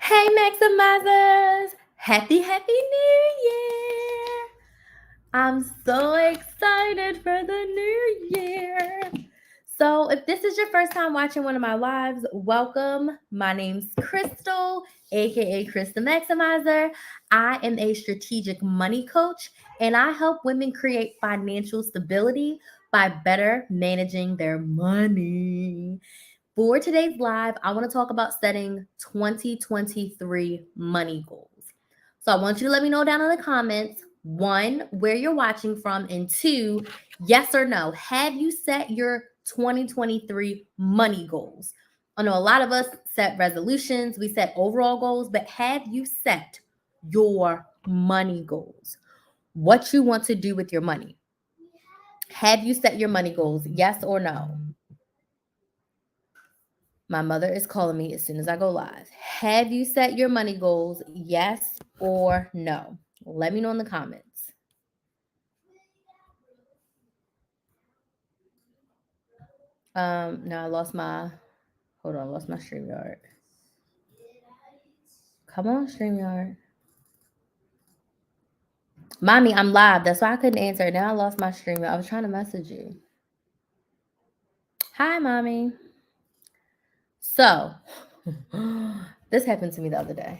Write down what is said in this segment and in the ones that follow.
Hey, Maximizers! Happy New Year! I'm so excited for the new year. So, if this is your first time watching one of my lives, welcome. My name's Crystal, aka Krys the Maximizer. I am a strategic money coach and I help women create financial stability by better managing their money. For today's live, I want to talk about setting 2023 money goals. So I want you to let me know down in the comments, one, where you're watching from, and two, yes or no. Have you set your 2023 money goals? I know a lot of us set resolutions, we set overall goals, but have you set your money goals? What you want to do with your money? Have you set your money goals? Yes or no? My mother is calling me as soon as I go live. Have you set your money goals? Yes or no? Let me know in the comments. No, I lost my StreamYard. Come on, StreamYard. Mommy, I'm live. That's why I couldn't answer. Now I lost my StreamYard. I was trying to message you. Hi, Mommy. So, this happened to me the other day.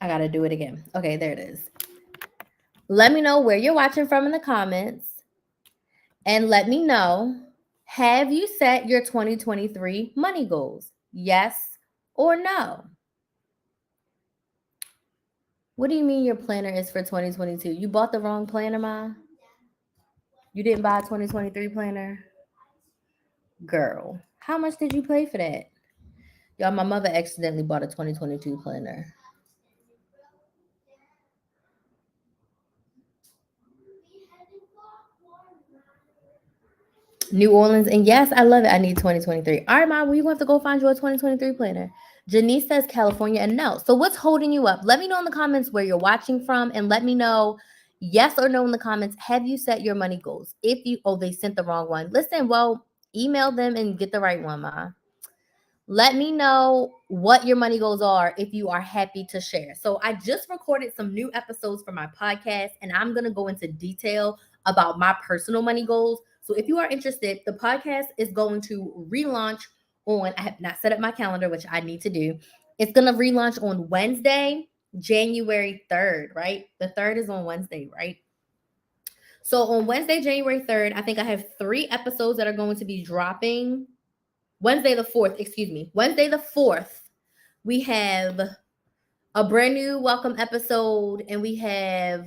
I got to do it again. Okay, there it is. Let me know where you're watching from in the comments. And let me know, have you set your 2023 money goals? Yes or no? What do you mean your planner is for 2022? You bought the wrong planner, Ma? You didn't buy a 2023 planner? Girl, how much did you pay for that? Y'all, my mother accidentally bought a 2022 planner. New Orleans, and yes, I love it. I need 2023. All right, Mom, well, you have to go find you a 2023 planner. Janice says California, and no. So what's holding you up? Let me know in the comments where you're watching from, and let me know yes or no in the comments. Have you set your money goals? If you, they sent the wrong one. Listen, well, email them and get the right one, Ma. Let me know what your money goals are if you are happy to share. So I just recorded some new episodes for my podcast, and I'm going to go into detail about my personal money goals. So if you are interested, the podcast is going to relaunch on, I have not set up my calendar, which I need to do. It's going to relaunch on Wednesday, January 3rd, right? The 3rd is on Wednesday, right? So on Wednesday, January 3rd, I think I have 3 episodes that are going to be dropping. Wednesday the 4th, Wednesday the 4th, we have a brand new welcome episode, and we have,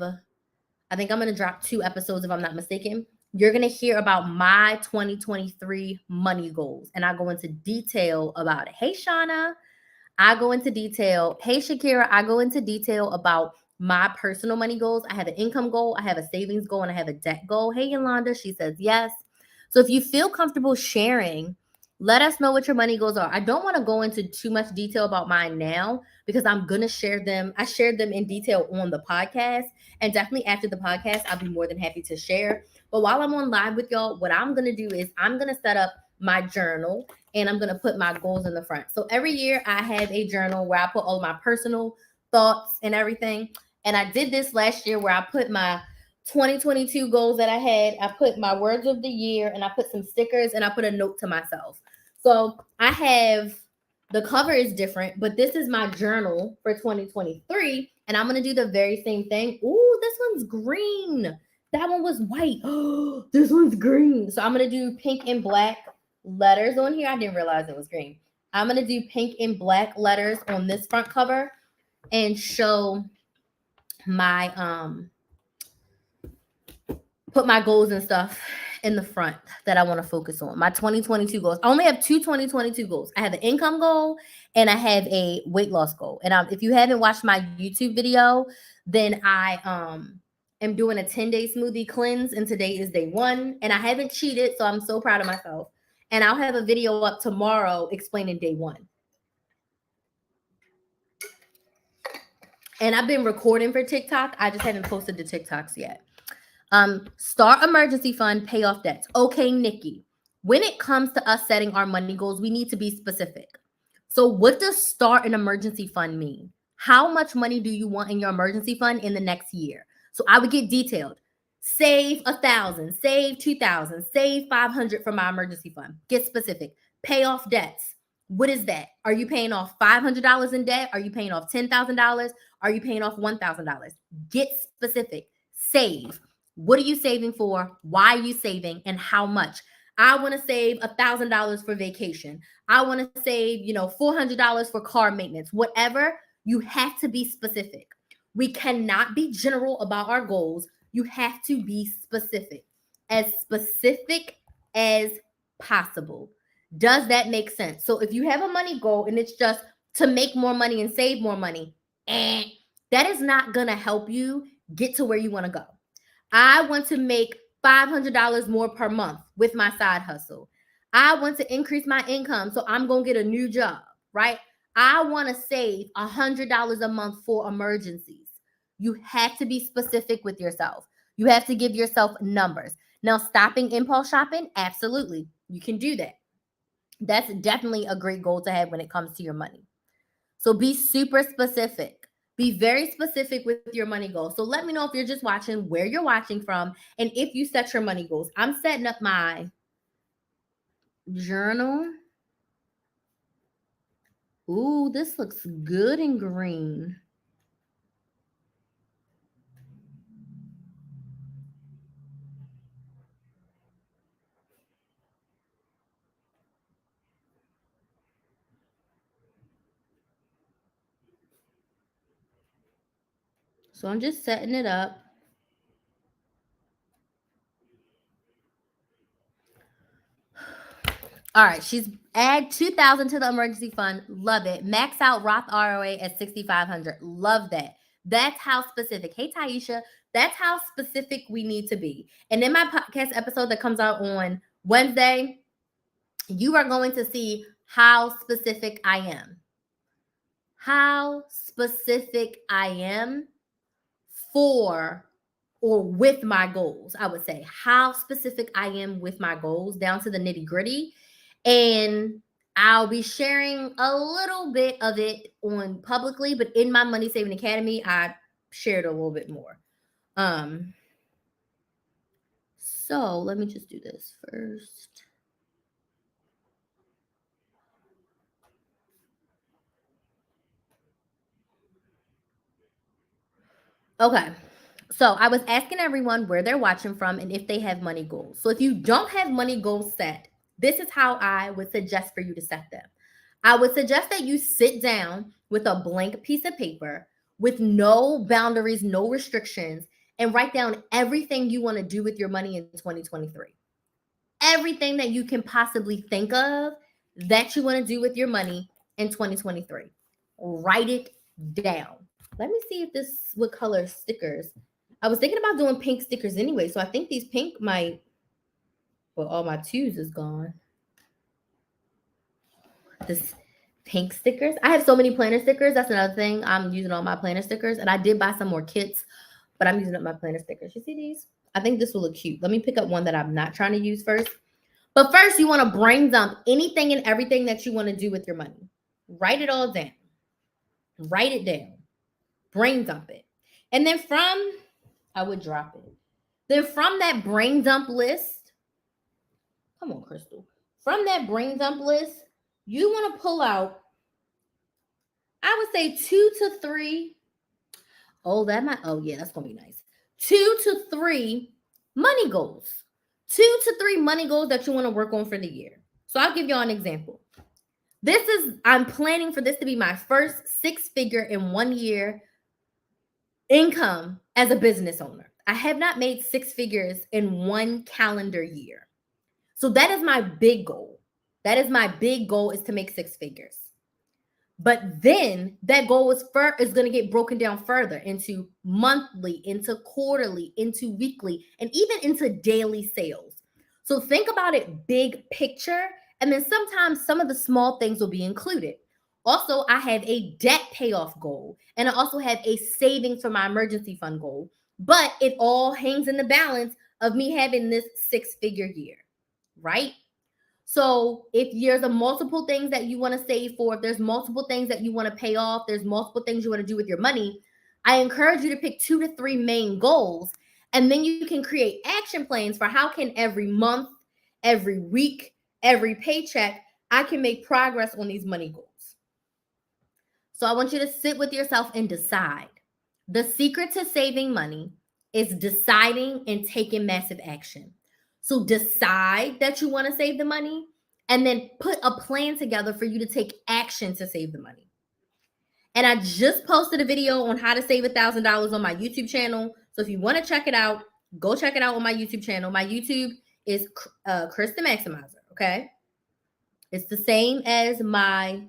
I think I'm going to drop 2 episodes if I'm not mistaken. You're going to hear about my 2023 money goals, and I go into detail about it. Hey, Shauna, I go into detail. Hey, Shakira, I go into detail about my personal money goals. I have an income goal, I have a savings goal, and I have a debt goal. Hey, Yolanda, she says yes. So if you feel comfortable sharing, let us know what your money goals are. I don't want to go into too much detail about mine now because I'm going to share them. I shared them in detail on the podcast, and definitely after the podcast, I'll be more than happy to share. But while I'm on live with y'all, what I'm going to do is I'm going to set up my journal, and I'm going to put my goals in the front. So every year I have a journal where I put all my personal thoughts and everything. And I did this last year where I put my 2022 goals that I had. I put my words of the year, and I put some stickers, and I put a note to myself. So I have, the cover is different, but this is my journal for 2023. And I'm going to do the very same thing. Ooh, this one's green. That one was white. Oh, this one's green. So I'm going to do pink and black letters on here. I didn't realize it was green. I'm going to do pink and black letters on this front cover and show my, put my goals and stuff in the front that I want to focus on. My 2022 goals. I only have 2 2022 goals. I have an income goal and I have a weight loss goal. And if you haven't watched my YouTube video, then I am doing a 10-day smoothie cleanse, and today is day 1, and I haven't cheated, so I'm so proud of myself. And I'll have a video up tomorrow explaining day 1. And I've been recording for TikTok. I just haven't posted the TikToks yet. Start emergency fund, pay off debts. Okay, Nikki, when it comes to us setting our money goals, we need to be specific. So what does start an emergency fund mean? How much money do you want in your emergency fund in the next year? So I would get detailed. Save 1,000, save 2,000, save 500 for my emergency fund. Get specific. Pay off debts. What is that? Are you paying off $500 in debt? Are you paying off $10,000? Are you paying off $1,000? Get specific. Save. What are you saving for? Why are you saving? And how much? I want to save $1,000 for vacation. I want to save, $400 for car maintenance. Whatever, you have to be specific. We cannot be general about our goals. You have to be specific as possible. Does that make sense? So if you have a money goal and it's just to make more money and save more money, that is not going to help you get to where you want to go. I want to make $500 more per month with my side hustle. I want to increase my income, so I'm going to get a new job, right? I want to save $100 a month for emergencies. You have to be specific with yourself. You have to give yourself numbers. Now, stopping impulse shopping, absolutely. You can do that. That's definitely a great goal to have when it comes to your money. So be super specific. Be very specific with your money goals. So let me know if you're just watching, where you're watching from, and if you set your money goals. I'm setting up my journal. Ooh, this looks good in green. So I'm just setting it up. All right, she's add 2,000 to the emergency fund. Love it. Max out Roth ROA at 6,500. Love that. That's how specific. Hey, Taisha, that's how specific we need to be. And in my podcast episode that comes out on Wednesday, you are going to see how specific I am. How specific I am for or with my goals. I would say how specific I am with my goals down to the nitty gritty. And I'll be sharing a little bit of it on publicly, but in my Money Saving Academy, I shared a little bit more. So let me just do this first. Okay. So I was asking everyone where they're watching from and if they have money goals. So if you don't have money goals set, this is how I would suggest for you to set them. I would suggest that you sit down with a blank piece of paper with no boundaries, no restrictions, and write down everything you want to do with your money in 2023. Everything that you can possibly think of that you want to do with your money in 2023. Write it down. Let me see if this what color stickers. I was thinking about doing pink stickers anyway, so I think these pink might. Well, all my twos is gone. This pink stickers. I have so many planner stickers. That's another thing. I'm using all my planner stickers, and I did buy some more kits, but I'm using up my planner stickers. You see these? I think this will look cute. Let me pick up one that I'm not trying to use first. But first, you want to brain dump anything and everything that you want to do with your money. Write it all down. Write it down. Brain dump it. And then I would drop it. Then from that brain dump list, come on, Crystal. From that brain dump list, you want to pull out, I would say 2 to 3. Oh, that's going to be nice. 2 to 3 money goals. 2 to 3 money goals that you want to work on for the year. So I'll give y'all an example. I'm planning for this to be my first 6-figure in 1 year income as a business owner. I have not made 6 figures in 1 calendar year. So that is my big goal. That is my big goal, is to make 6 figures. But then that goal is going to get broken down further into monthly, into quarterly, into weekly, and even into daily sales. So think about it big picture, and then sometimes some of the small things will be included. Also, I have a debt payoff goal, and I also have a savings for my emergency fund goal. But it all hangs in the balance of me having this 6-figure year, right? So if there's a multiple things that you want to save for, if there's multiple things that you want to pay off, there's multiple things you want to do with your money, I encourage you to pick 2 to 3 main goals, and then you can create action plans for how can every month, every week, every paycheck, I can make progress on these money goals. So I want you to sit with yourself and decide. The secret to saving money is deciding and taking massive action. So decide that you want to save the money and then put a plan together for you to take action to save the money. And I just posted a video on how to save $1,000 on my YouTube channel. So if you want to check it out, go check it out on my YouTube channel. My YouTube is Krys the Maximizer, okay? It's the same as my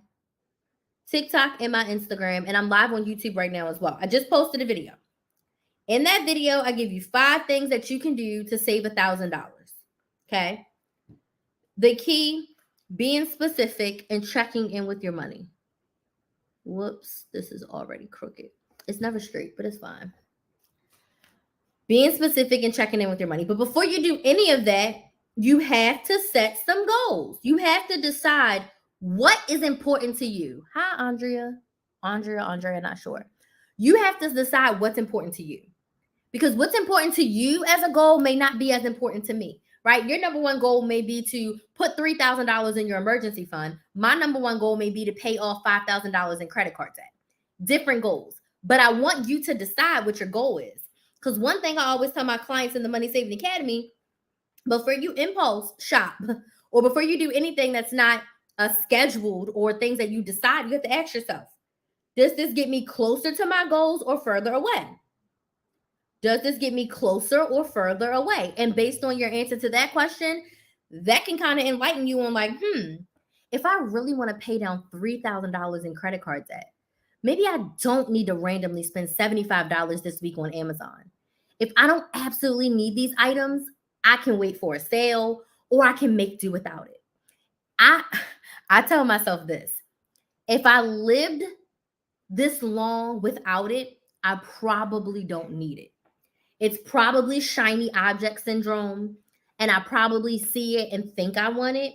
TikTok and my Instagram, and I'm live on YouTube right now as well. I just posted a video. In that video, I give you 5 things that you can do to save $1,000, okay? The key, being specific and checking in with your money. Whoops, this is already crooked. It's never straight, but it's fine. Being specific and checking in with your money. But before you do any of that, you have to set some goals. You have to decide what is important to you. Hi, Andrea, not sure. You have to decide what's important to you. Because what's important to you as a goal may not be as important to me, right? Your number one goal may be to put $3,000 in your emergency fund. My number one goal may be to pay off $5,000 in credit card debt. Different goals. But I want you to decide what your goal is. Because one thing I always tell my clients in the Money Saving Academy, before you impulse shop or before you do anything that's not scheduled or things that you decide, you have to ask yourself, does this get me closer to my goals or further away? Does this get me closer or further away? And based on your answer to that question, that can kind of enlighten you on like, if I really want to pay down $3,000 in credit card debt, maybe I don't need to randomly spend $75 this week on Amazon. If I don't absolutely need these items, I can wait for a sale or I can make do without it. I tell myself this, if I lived this long without it, I probably don't need it. It's probably shiny object syndrome, and I probably see it and think I want it,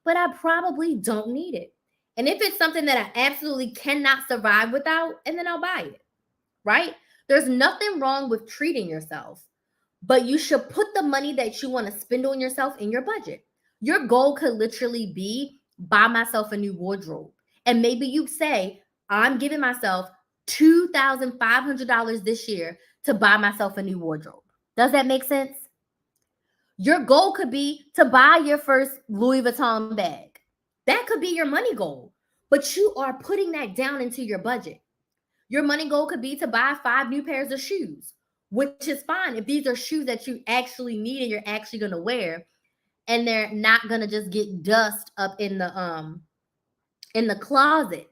but I probably don't need it. And if it's something that I absolutely cannot survive without, and then I'll buy it, right? There's nothing wrong with treating yourself, but you should put the money that you want to spend on yourself in your budget. Your goal could literally be buy myself a new wardrobe. And maybe you say, I'm giving myself $2,500 this year to buy myself a new wardrobe. Does that make sense? Your goal could be to buy your first Louis Vuitton bag. That could be your money goal, but you are putting that down into your budget. Your money goal could be to buy 5 new pairs of shoes, which is fine if these are shoes that you actually need and you're actually going to wear, and they're not going to just get dust up in the closet.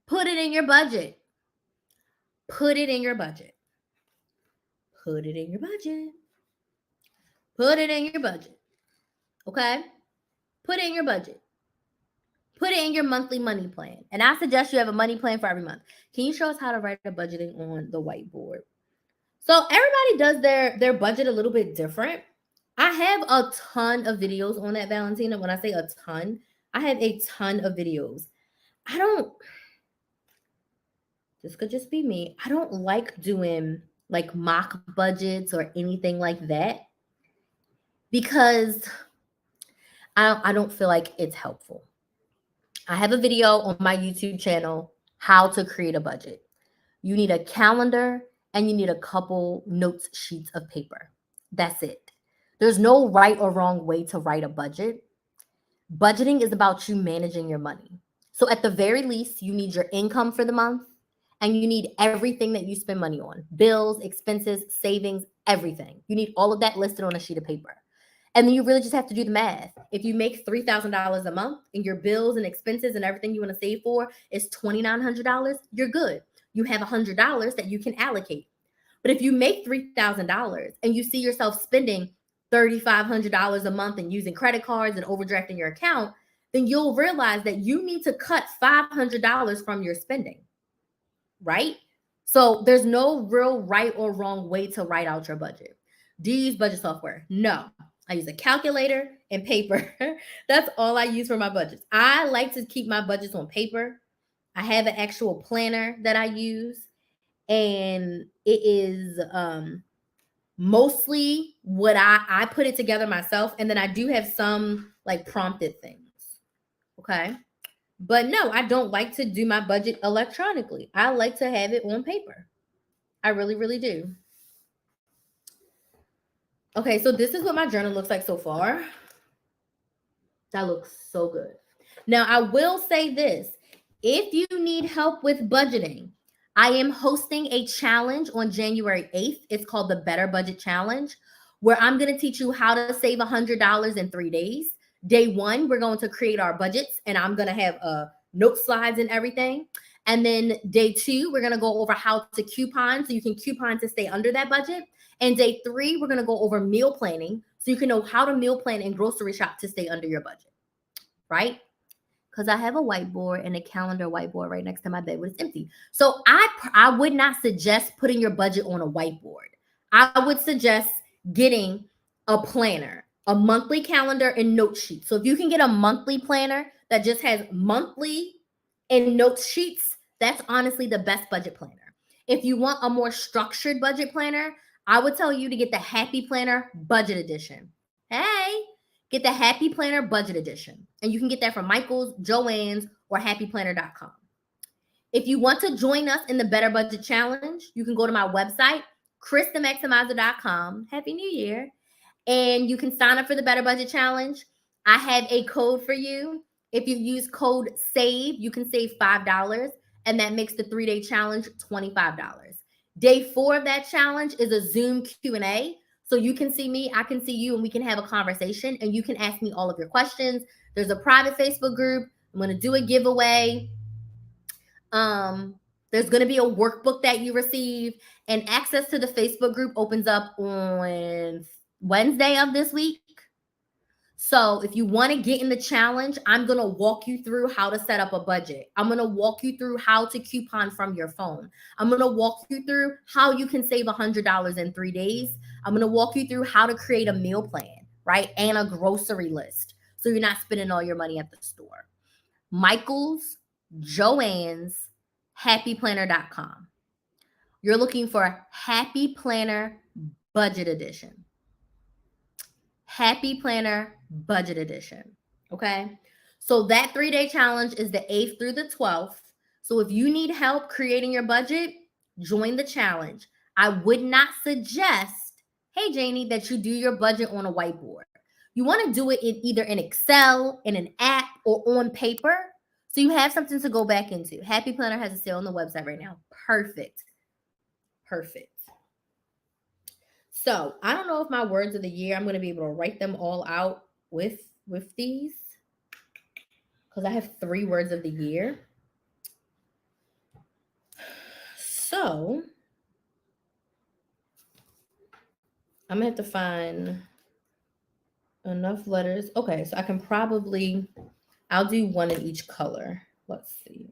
Put it in your budget. Put it in your budget. Put it in your budget. Put it in your budget. Okay? Put it in your budget. Put it in your monthly money plan. And I suggest you have a money plan for every month. Can you show us how to write a budgeting on the whiteboard? So everybody does their budget a little bit different. I have a ton of videos on that, Valentina. When I say a ton, I have a ton of videos. This could just be me. I don't like doing like mock budgets or anything like that because I don't feel like it's helpful. I have a video on my YouTube channel, how to create a budget. You need a calendar and you need a couple notes sheets of paper. That's it. There's no right or wrong way to write a budget. Budgeting is about you managing your money. So at the very least, you need your income for the month and you need everything that you spend money on. Bills, expenses, savings, everything. You need all of that listed on a sheet of paper. And then you really just have to do the math. If you make $3,000 a month and your bills and expenses and everything you want to save for is $2,900, you're good. You have $100 that you can allocate. But if you make $3,000 and you see yourself spending $3,500 a month and using credit cards and overdrafting your account, then you'll realize that you need to cut $500 from your spending, right? So there's no real right or wrong way to write out your budget. Do you use budget software? No, I use a calculator and paper. That's all I use for my budgets. I like to keep my budgets on paper. I have an actual planner that I use, and it is mostly what I put it together myself, and then I do have some like prompted things. Okay. But no, I don't like to do my budget electronically. I like to have it on paper. I really, really do. Okay, so this is what my journal looks like so far. That looks so good. Now, I will say this. If you need help with budgeting, I am hosting a challenge on January 8th. It's called the Better Budget Challenge, where I'm going to teach you how to save $100 in 3 days. Day 1, we're going to create our budgets, and I'm going to have note slides and everything. And then day 2, we're going to go over how to coupon, so you can coupon to stay under that budget. And day 3, we're going to go over meal planning, so you can know how to meal plan and grocery shop to stay under your budget, right? Because I have a whiteboard and a calendar whiteboard right next to my bed, but it's empty. So I would not suggest putting your budget on a whiteboard. I would suggest getting a planner, a monthly calendar and note sheet. So if you can get a monthly planner that just has monthly and note sheets, that's honestly the best budget planner. If you want a more structured budget planner, I would tell you to get the Happy Planner Budget Edition. Hey, get the Happy Planner Budget Edition. And you can get that from Michael's, Joann's, or happyplanner.com. If you want to join us in the Better Budget Challenge, you can go to my website, krysthemaximizer.com. Happy New Year. And you can sign up for the Better Budget Challenge. I have a code for you. If you use code SAVE, you can save $5, and that makes the 3-day challenge $25. Day 4 of that challenge is a Zoom Q&A. So you can see me, I can see you, and we can have a conversation, and you can ask me all of your questions. There's a private Facebook group. I'm going to do a giveaway. There's going to be a workbook that you receive, and access to the Facebook group opens up on Wednesday of this week. So if you want to get in the challenge, I'm going to walk you through how to set up a budget. I'm going to walk you through how to coupon from your phone. I'm going to walk you through how you can save $100 in 3 days. I'm going to walk you through how to create a meal plan, right? And a grocery list, so you're not spending all your money at the store. Michael's, Joann's, happyplanner.com. You're looking for Happy Planner Budget Edition. Happy Planner Budget Edition. Okay. So that 3-day challenge is the 8th through the 12th. So if you need help creating your budget, join the challenge. I would not suggest, hey, Janie, that you do your budget on a whiteboard. You want to do it in either in Excel, in an app, or on paper, so you have something to go back into. Happy Planner has a sale on the website right now. Perfect. Perfect. So I don't know if my words of the year, I'm going to be able to write them all out with these, because I have 3 words of the year. So I'm going to have to find enough letters. Okay, so I can probably, I'll do one in each color. Let's see.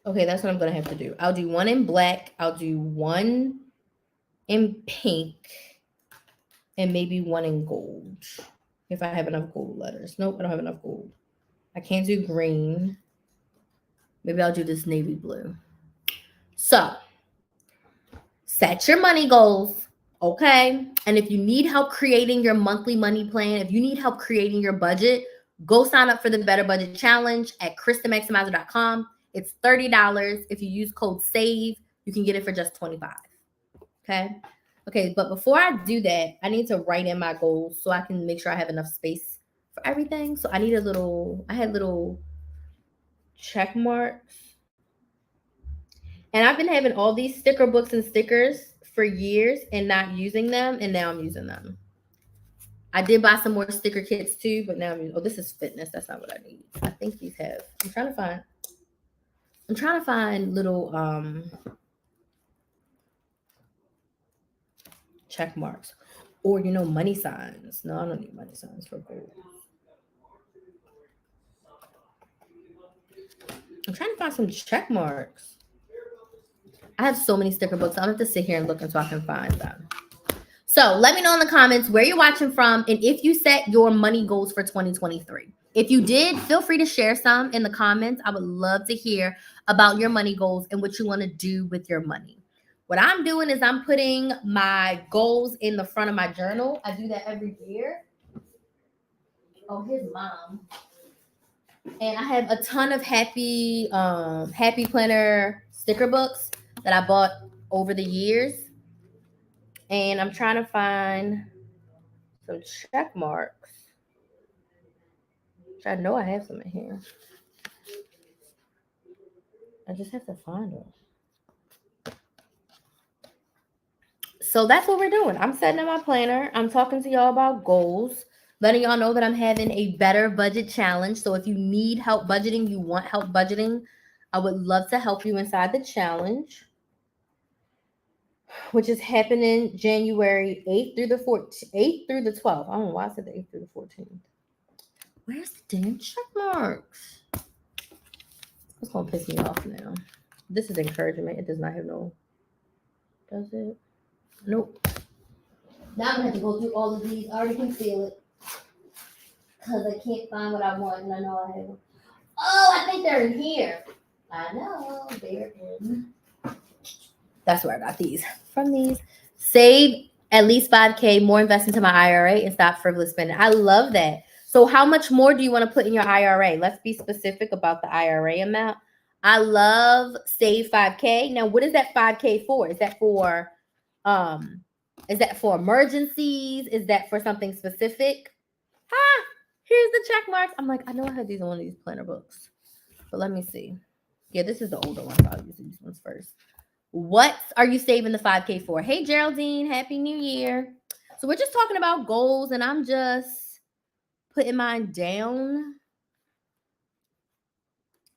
Okay, that's what I'm going to have to do. I'll do one in black. I'll do one in pink, and maybe one in gold, if I have enough gold letters. Nope, I don't have enough gold. I can't do green. Maybe I'll do this navy blue. So set your money goals, okay? And if you need help creating your monthly money plan, if you need help creating your budget, go sign up for the Better Budget Challenge at krysthemaximizer.com. It's $30. If you use code SAVE, you can get it for just $25. Okay? Okay, but before I do that, I need to write in my goals so I can make sure I have enough space for everything. So I need I had little check marks. And I've been having all these sticker books and stickers for years and not using them, and now I'm using them. I did buy some more sticker kits too, but now I'm using, oh, this is fitness. That's not what I need. I think these have, I'm trying to find little check marks, or money signs. No, I don't need money signs for gold. I'm trying to find some check marks. I have so many sticker books. I'm gonna have to sit here and look until I can find them. So let me know in the comments where you're watching from and if you set your money goals for 2023. If you did, feel free to share some in the comments. I would love to hear about your money goals and what you want to do with your money. What I'm doing is I'm putting my goals in the front of my journal. I do that every year. Oh, his mom. And I have a ton of happy planner sticker books that I bought over the years. And I'm trying to find some check marks. Which I know I have some in here. I just have to find them. So that's what we're doing. I'm setting up my planner. I'm talking to y'all about goals, letting y'all know that I'm having a better budget challenge. So if you need help budgeting, you want help budgeting, I would love to help you inside the challenge, which is happening January 8th through the 14th, 8th through the 12th. I don't know why I said the 8th through the 14th. Where's the damn check marks? It's gonna piss me off now. This is encouragement. It does not have no. Does it? Nope. Now I'm gonna have to go through all of these. I already can feel it because I can't find what I want, and I know I have them. Oh, I think they're in here. I know they're in. That's where I got these from. These save at least 5K, more invest into my IRA, and stop frivolous spending. I love that. So, how much more do you want to put in your IRA? Let's be specific about the IRA amount. I love save 5K. Now, what is that 5K for? Is that for emergencies? Is that for something specific? Ah, here's the check marks. I'm like, I know I had these on one of these planner books, but let me see. Yeah, this is the older one. I'll use these ones first. What are you saving the 5K for? Hey, Geraldine, Happy New Year. So we're just talking about goals, and I'm just putting mine down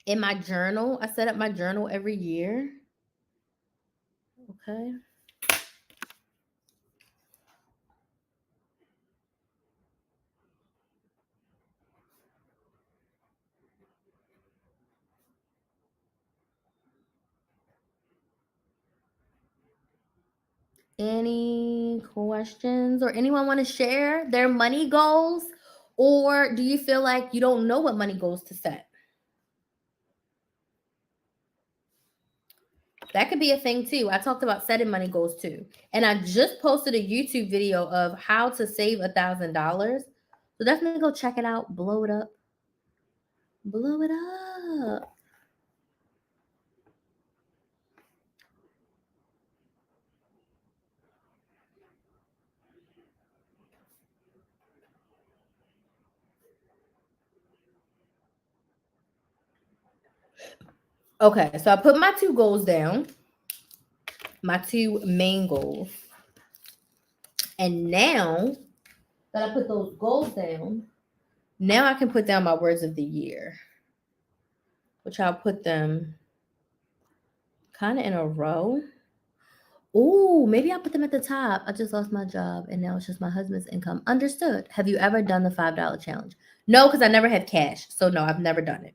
in my journal. I set up my journal every year. Okay. Any questions or anyone want to share their money goals? Or do you feel like you don't know what money goals to set? That could be a thing too. I talked about setting money goals too. And I just posted a YouTube video of how to save $1,000. So definitely go check it out. Blow it up. Blow it up. Okay, so I put my two goals down, my two main goals. And now that I put those goals down, now I can put down my words of the year, which I'll put them kind of in a row. Ooh, maybe I'll put them at the top. I just lost my job and now it's just my husband's income. Understood. Have you ever done the $5 challenge? No, because I never have cash. So no, I've never done it.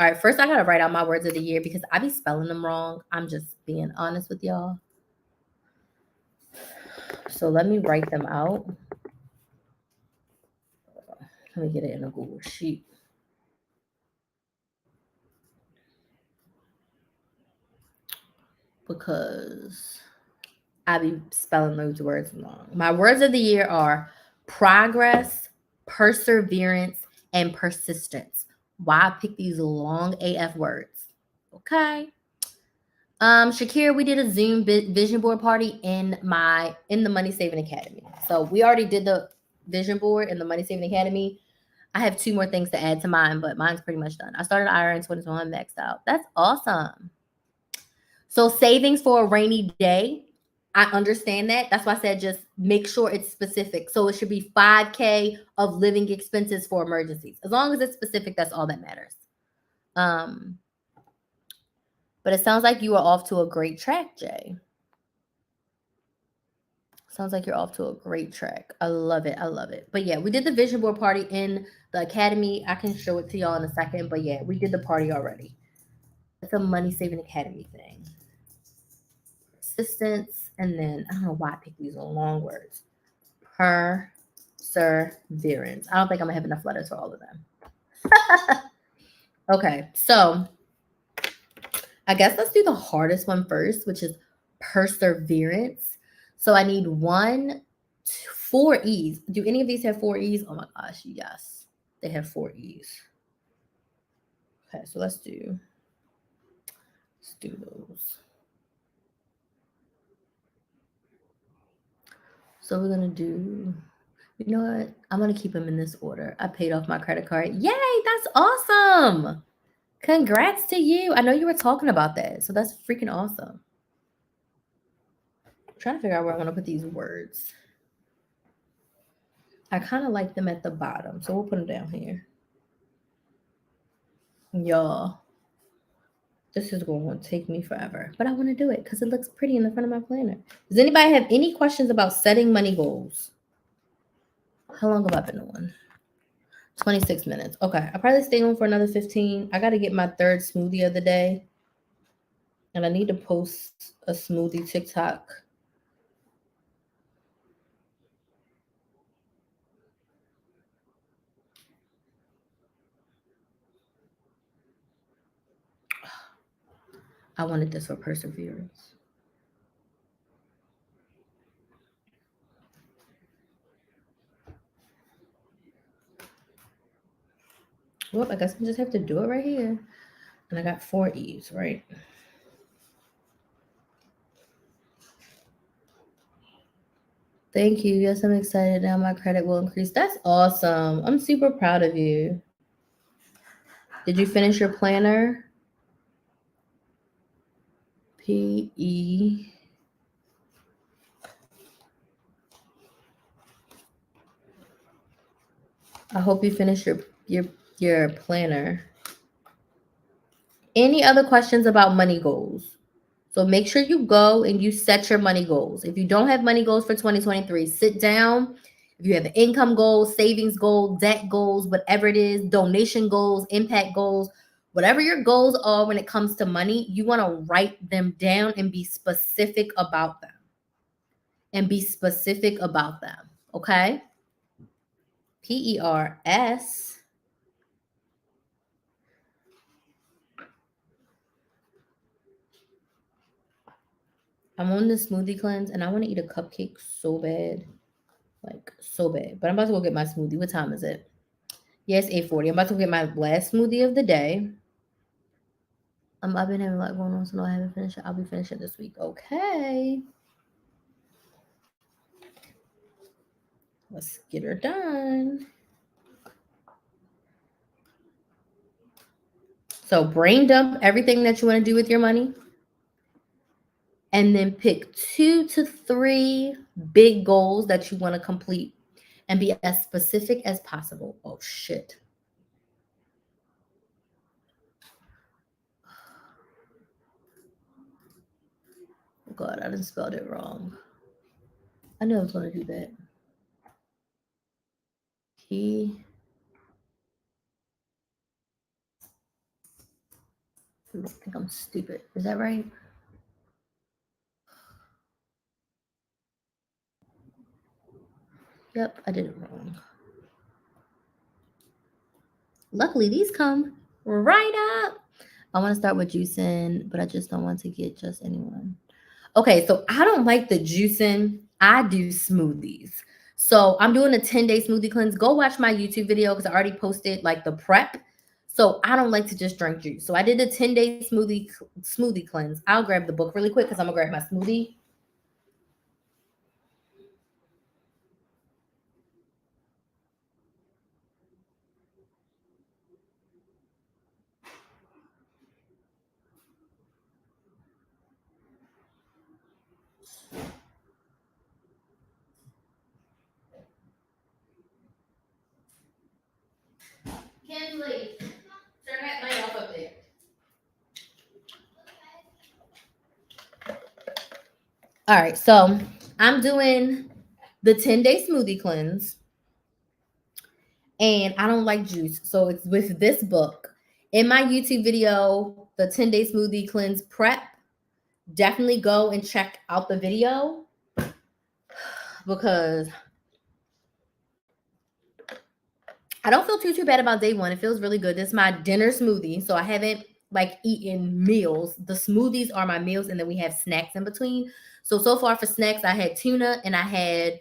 All right, first I gotta write out my words of the year because I be spelling them wrong. I'm just being honest with y'all. So let me write them out. Let me get it in a Google Sheet. Because I be spelling those words wrong. My words of the year are progress, perseverance, and persistence. Why I pick these long AF words? Okay. Shakira, we did a Zoom vision board party in the Money Saving Academy. So we already did the vision board in the Money Saving Academy. I have 2 more things to add to mine, but mine's pretty much done. I started IRA in 2021, maxed out. That's awesome. So savings for a rainy day. I understand that. That's why I said just make sure it's specific. So it should be 5K of living expenses for emergencies. As long as it's specific, that's all that matters. But it sounds like you are off to a great track, Jay. Sounds like you're off to a great track. I love it. I love it. But yeah, we did the vision board party in the academy. I can show it to y'all in a second. But yeah, we did the party already. It's a money saving academy thing. Persistence, and then I don't know why I picked these long words. Perseverance. I don't think I'm gonna have enough letters for all of them. Okay, so I guess let's do the hardest one first, which is perseverance. So I need 4 E's. Do any of these have 4 E's? Oh my gosh, yes. They have 4 E's. Okay, so let's do those. So we're gonna do, you know what? I'm gonna keep them in this order. I paid off my credit card. Yay, that's awesome. Congrats to you. I know you were talking about that. So that's freaking awesome. I'm trying to figure out where I want to put these words. I kind of like them at the bottom. So we'll put them down here. Y'all, this is going to take me forever. But I want to do it because it looks pretty in the front of my planner. Does anybody have any questions about setting money goals? How long have I been on? 26 minutes. Okay. I'll probably stay on for another 15. I got to get my 3rd smoothie of the day. And I need to post a smoothie TikTok. I wanted this for perseverance. Well, I guess I just have to do it right here. And I got 4 E's, right? Thank you. Yes, I'm excited. Now my credit will increase. That's awesome. I'm super proud of you. Did you finish your planner? P-E. I hope you finish your planner. Any other questions about money goals? So make sure you go and you set your money goals. If you don't have money goals for 2023, sit down. If you have an income goal, savings goal, debt goals, whatever it is, donation goals, impact goals, whatever your goals are when it comes to money, you want to write them down and be specific about them. Okay? PERS. I'm on the smoothie cleanse and I want to eat a cupcake so bad. Like, so bad. But I'm about to go get my smoothie. What time is it? Yes, 8:40. I'm about to get my last smoothie of the day. I've been having a lot going on, so no, I haven't finished it. I'll be finishing this week. Okay. Let's get her done. So brain dump everything that you want to do with your money. And then pick 2 to 3 big goals that you want to complete and be as specific as possible. Oh, shit. Oh, God, I just spelled it wrong. I knew I was going to do that. I think I'm stupid. Is that right? Yep, I did it wrong. Luckily, these come right up. I want to start with juicing, but I just don't want to get just anyone. Okay, so I don't like the juicing. I do smoothies. So I'm doing a 10-day smoothie cleanse. Go watch my YouTube video because I already posted like the prep. So I don't like to just drink juice. So I did a 10-day smoothie cleanse. I'll grab the book really quick because I'm gonna grab my smoothie. Kinsley, turn that light off up there. All right, so I'm doing the 10-day smoothie cleanse. And I don't like juice. So it's with this book. In my YouTube video, the 10-day smoothie cleanse prep, definitely go and check out the video because I don't feel too bad about day one. It feels really good. This is my dinner smoothie, so I haven't like eaten meals. The smoothies are my meals, and then we have snacks in between. So far for snacks, I had tuna and I had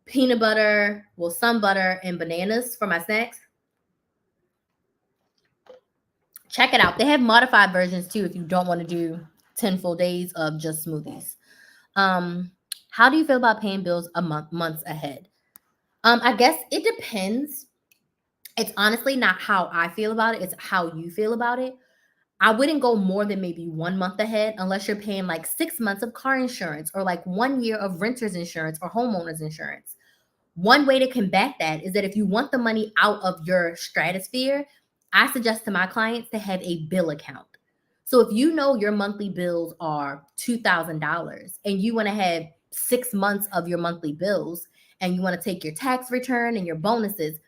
peanut butter, well, some butter and bananas for my snacks. Check it out. They have modified versions too if you don't want to do 10 full days of just smoothies. How do you feel about paying bills months ahead? I guess it depends. It's honestly not how I feel about it, it's how you feel about it. I wouldn't go more than maybe 1 month ahead unless you're paying like 6 months of car insurance or like 1 year of renter's insurance or homeowner's insurance. One way to combat that is that if you want the money out of your stratosphere, I suggest to my clients to have a bill account. So if you know your monthly bills are $2,000 and you want to have 6 months of your monthly bills and you want to take your tax return and your bonuses,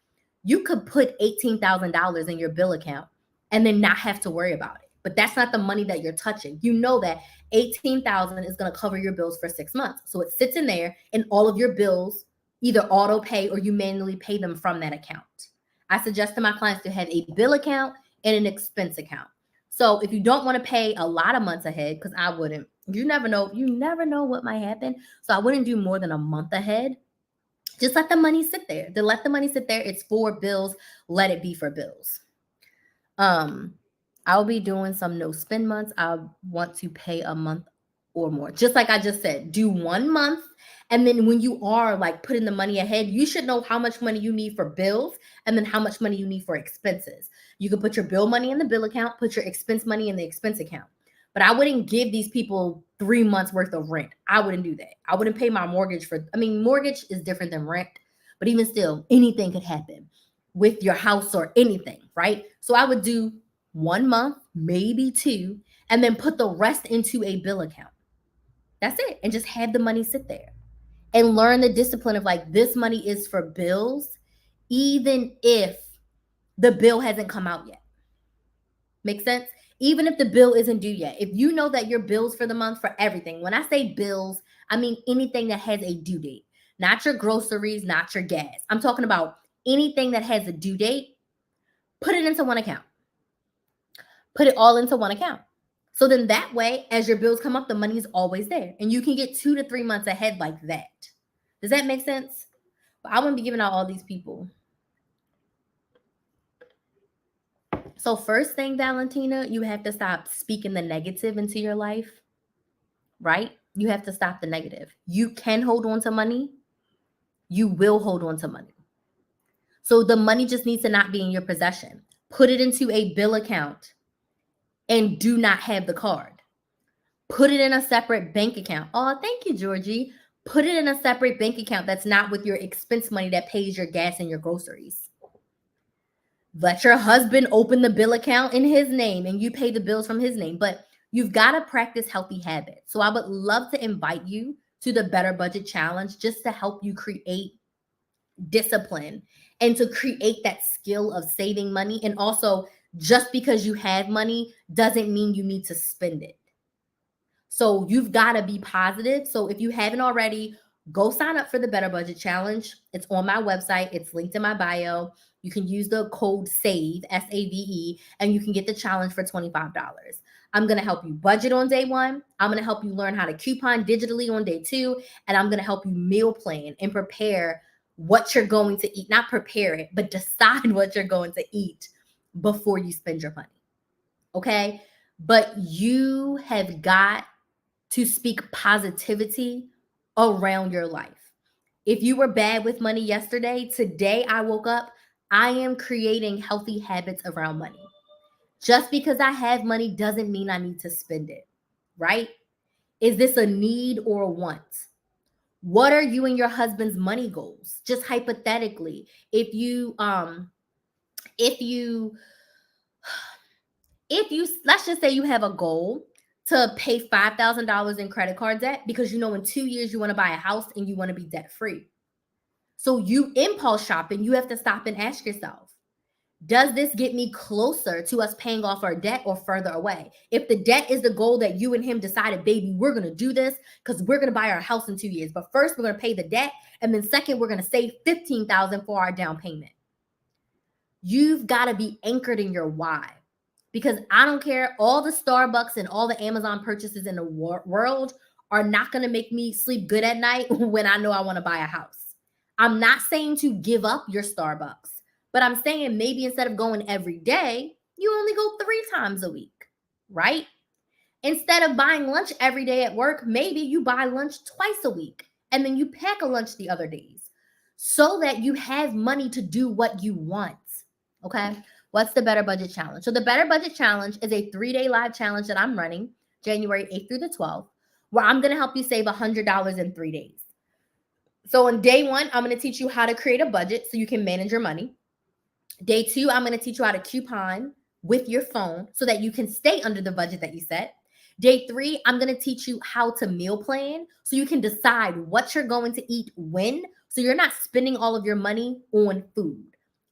you could put $18,000 in your bill account and then not have to worry about it. But that's not the money that you're touching. You know that 18,000 is going to cover your bills for 6 months. So it sits in there and all of your bills either auto pay or you manually pay them from that account. I suggest to my clients to have a bill account and an expense account. So if you don't want to pay a lot of months ahead, because I wouldn't, you never know what might happen. So I wouldn't do more than a month ahead. Just let the money sit there. To let the money sit there, it's for bills. Let it be for bills. I'll be doing some no spend months. I want to pay a month or more. Just like I just said, do 1 month. And then when you are like putting the money ahead, you should know how much money you need for bills and then how much money you need for expenses. You can put your bill money in the bill account, put your expense money in the expense account. But I wouldn't give these people 3 months worth of rent. I wouldn't do that. I wouldn't pay my mortgage mortgage is different than rent, but even still, anything could happen with your house or anything, right? So I would do 1 month, maybe 2, and then put the rest into a bill account. That's it. And just have the money sit there and learn the discipline of like, this money is for bills, even if the bill hasn't come out yet. Make sense? Even if the bill isn't due yet. If you know that your bills for the month for everything, when I say bills, I mean anything that has a due date, not your groceries, not your gas. I'm talking about anything that has a due date, put it into one account. Put it all into one account. So then that way, as your bills come up, the money is always there. And you can get 2 to 3 months ahead like that. Does that make sense? But I wouldn't be giving out all these people. So first thing, Valentina, you have to stop speaking the negative into your life, right? You have to stop the negative. You can hold on to money. You will hold on to money. So the money just needs to not be in your possession. Put it into a bill account and do not have the card. Put it in a separate bank account. Oh, thank you, Georgie. Put it in a separate bank account that's not with your expense money that pays your gas and your groceries. Let your husband open the bill account in his name and you pay the bills from his name. But you've got to practice healthy habits. So I would love to invite you to the Better Budget Challenge just to help you create discipline and to create that skill of saving money. And also, just because you have money doesn't mean you need to spend it. So you've got to be positive. So if you haven't already, go sign up for the Better Budget Challenge. It's on my website. It's linked in my bio. You can use the code SAVE, SAVE, and you can get the challenge for $25. I'm going to help you budget on day 1. I'm going to help you learn how to coupon digitally on day 2. And I'm going to help you meal plan and prepare what you're going to eat. Not prepare it, but decide what you're going to eat before you spend your money. Okay? But you have got to speak positivity around your life. If you were bad with money yesterday, today I woke up, I am creating healthy habits around money. Just because I have money doesn't mean I need to spend it, right? Is this a need or a want? What are you and your husband's money goals? Just hypothetically, if you let's just say you have a goal to pay $5,000 in credit card debt because you know in 2 years you want to buy a house and you want to be debt free. So you impulse shopping, you have to stop and ask yourself, Does this get me closer to us paying off our debt or further away? If the debt is the goal that you and him decided, baby, we're going to do this because we're going to buy our house in 2 years. But first, we're going to pay the debt. And then second, we're going to save $15,000 for our down payment. You've got to be anchored in your why. Because I don't care, all the Starbucks and all the Amazon purchases in the world are not going to make me sleep good at night when I know I want to buy a house. I'm not saying to give up your Starbucks, but I'm saying maybe instead of going every day, you only go 3 times a week, right? Instead of buying lunch every day at work, maybe you buy lunch twice a week and then you pack a lunch the other days so that you have money to do what you want. Okay. What's the Better Budget Challenge? So the Better Budget Challenge is a 3-day live challenge that I'm running January 8th through the 12th, where I'm going to help you save $100 in 3 days. So on day 1, I'm going to teach you how to create a budget so you can manage your money. Day 2, I'm going to teach you how to coupon with your phone so that you can stay under the budget that you set. Day 3, I'm going to teach you how to meal plan so you can decide what you're going to eat when, so you're not spending all of your money on food.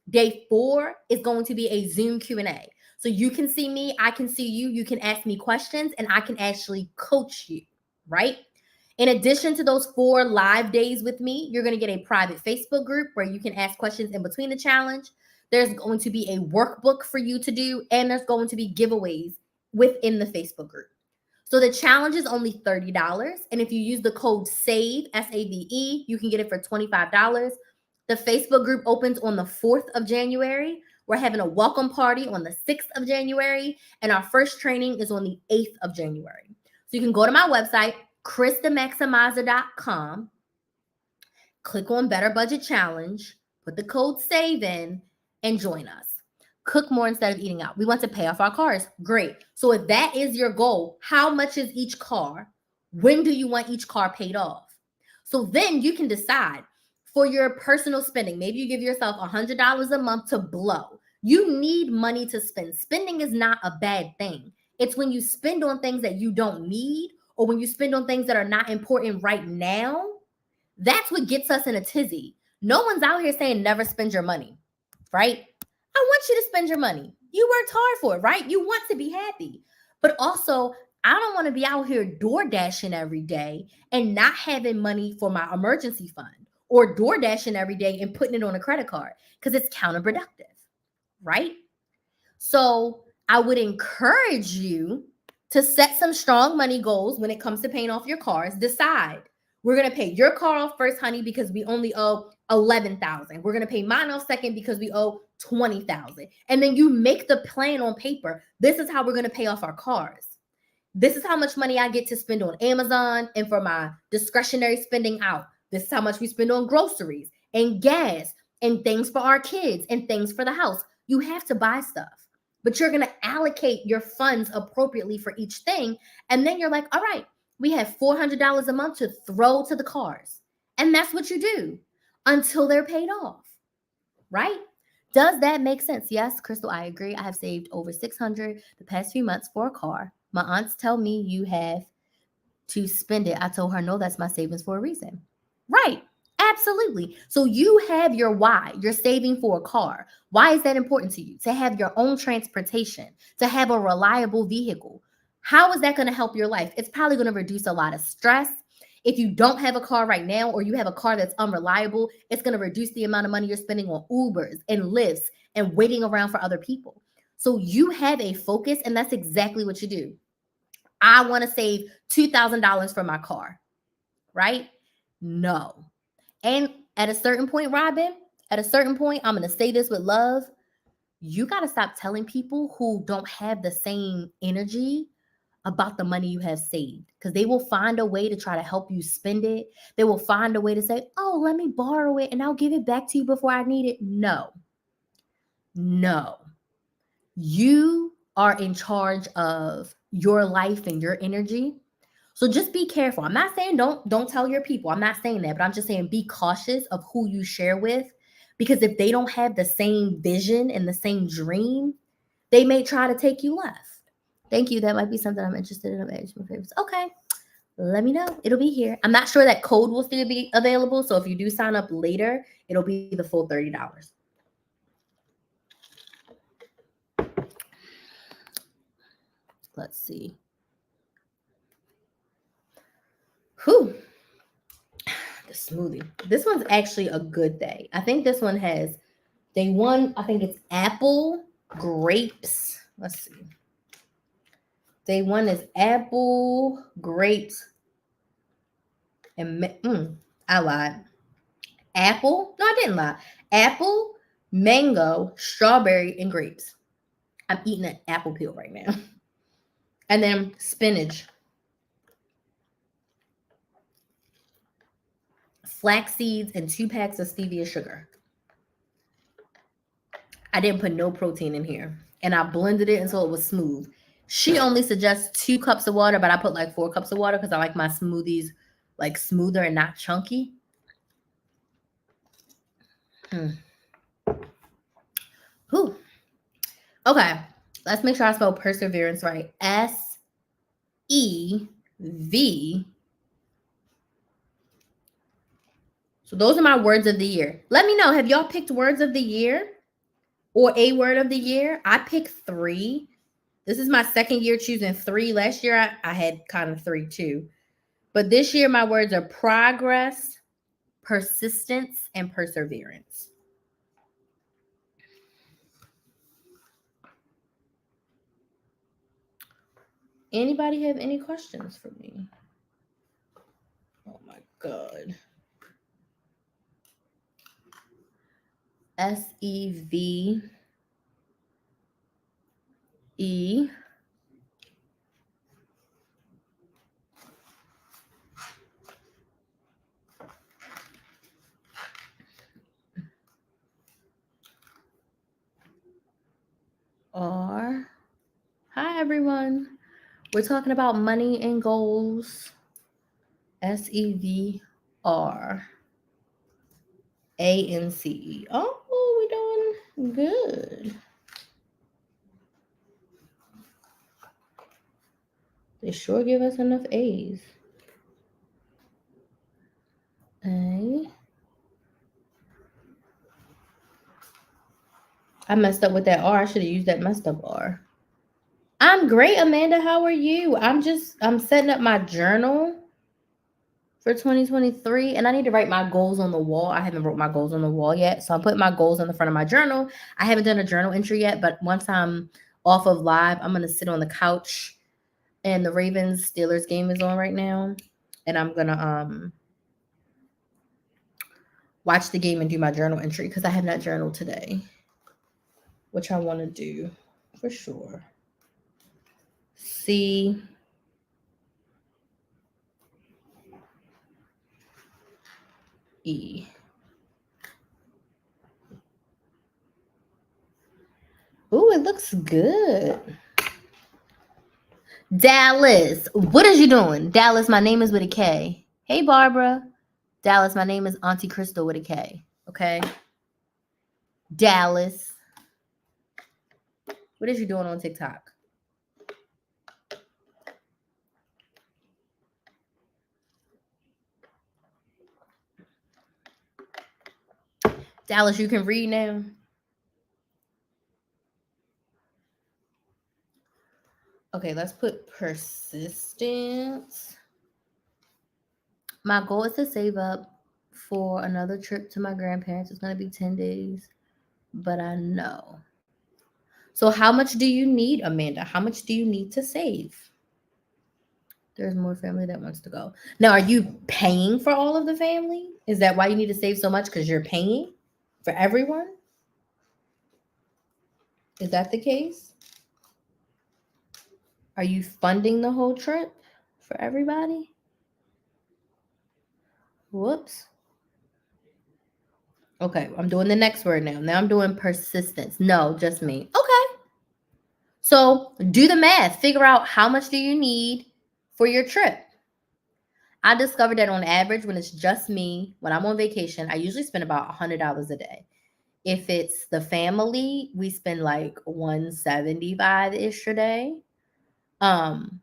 Day 4 is going to be a Zoom Q&A. So you can see me, I can see you, you can ask me questions, and I can actually coach you, right? In addition to those 4 live days with me, you're going to get a private Facebook group where you can ask questions in between the challenge. There's going to be a workbook for you to do, and there's going to be giveaways within the Facebook group. So the challenge is only $30, and if you use the code SAVE, S-A-V-E, you can get it for $25. The Facebook group opens on the 4th of January. We're having a welcome party on the 6th of January, and our first training is on the 8th of January. So you can go to my website, krysthemaximizer.com, click on Better Budget Challenge, put the code SAVE in, and join us. Cook more instead of eating out. We want to pay off our cars. Great. So if that is your goal, how much is each car? When do you want each car paid off? So then you can decide for your personal spending. Maybe you give yourself $100 a month to blow. You need money to spend. Spending is not a bad thing. It's when you spend on things that you don't need or when you spend on things that are not important right now. That's what gets us in a tizzy. No one's out here saying never spend your money, right? I want you to spend your money. You worked hard for it, right? You want to be happy. But also, I don't want to be out here door dashing every day and not having money for my emergency fund or door dashing every day and putting it on a credit card because it's counterproductive, right? So I would encourage you to set some strong money goals when it comes to paying off your cars. Decide, we're going to pay your car off first, honey, because we only owe $11,000. We're going to pay mine off second because we owe $20,000. And then you make the plan on paper. This is how we're going to pay off our cars. This is how much money I get to spend on Amazon and for my discretionary spending out. This is how much we spend on groceries and gas and things for our kids and things for the house. You have to buy stuff, but you're going to allocate your funds appropriately for each thing. And then you're like, all right, we have $400 a month to throw to the cars. And that's what you do until they're paid off, right? Does that make sense? Yes, Crystal, I agree. I have saved over $600 the past few months for a car. My aunts tell me you have to spend it. I told her, no, that's my savings for a reason. Right. Absolutely. So you have your why. You're saving for a car. Why is that important to you? To have your own transportation, to have a reliable vehicle. How is that going to help your life? It's probably going to reduce a lot of stress. If you don't have a car right now, or you have a car that's unreliable, it's going to reduce the amount of money you're spending on Ubers and Lyfts and waiting around for other people. So you have a focus, and that's exactly what you do. I want to save $2,000 for my car, right? No. And at a certain point, Robin, at a certain point, I'm going to say this with love. You got to stop telling people who don't have the same energy about the money you have saved, because they will find a way to try to help you spend it. They will find a way to say, oh, let me borrow it and I'll give it back to you before I need it. No. You are in charge of your life and your energy. So just be careful. I'm not saying don't tell your people. I'm not saying that, but I'm just saying be cautious of who you share with, because if they don't have the same vision and the same dream, they may try to take you left. Thank you. That might be something I'm interested in. Okay. Let me know. It'll be here. I'm not sure that code will still be available. So if you do sign up later, it'll be the full $30. Let's see. Whew. The smoothie. This one's actually a good day. I think this one has day one. I think it's apple, grapes. Let's see. Day one is apple, grapes, and I lied. Apple. No, I didn't lie. Apple, mango, strawberry, and grapes. I'm eating an apple peel right now. And then spinach, flax seeds, and 2 packs of stevia sugar. I didn't put no protein in here. And I blended it until it was smooth. She only suggests 2 cups of water, but I put like 4 cups of water because I like my smoothies like smoother and not chunky. Whew. Okay, let's make sure I spell perseverance right. S-E-V. So those are my words of the year. Let me know, have y'all picked words of the year or a word of the year? I picked 3. This is my second year choosing 3. Last year I had kind of 3 too. But this year my words are progress, persistence, and perseverance. Anybody have any questions for me? Oh my God. S-E-V-E. R. Hi, everyone. We're talking about money and goals. SEVRANCE. Oh, we're doing good. They sure give us enough A's. A. I messed up with that R. I should have used that messed up R. I'm great, Amanda. How are you? I'm setting up my journal for 2023, and I need to write my goals on the wall. I haven't wrote my goals on the wall yet, so I'm putting my goals on the front of my journal. I haven't done a journal entry yet, but once I'm off of live, I'm gonna sit on the couch, and the Ravens Steelers game is on right now, and I'm gonna watch the game and do my journal entry because I have not journaled today, which I want to do for sure. C. E. Ooh, it looks good. Dallas, what is you doing? Dallas, my name is with a K. Hey, Barbara. Dallas, my name is Auntie Crystal with a K. Okay. Dallas, what is you doing on TikTok? Dallas, you can read now. Okay, let's put persistence. My goal is to save up for another trip to my grandparents. It's going to be 10 days, but I know. So how much do you need, Amanda? How much do you need to save? There's more family that wants to go. Now, are you paying for all of the family? Is that why you need to save so much? Because you're paying for everyone? Is that the case? Are you funding the whole trip for everybody? Whoops. Okay, I'm doing the next word now. Now I'm doing persistence. No, just me. Okay. So do the math. Figure out how much do you need for your trip. I discovered that on average, when it's just me, when I'm on vacation, I usually spend about $100 a day. If it's the family, we spend like $175-ish a day. And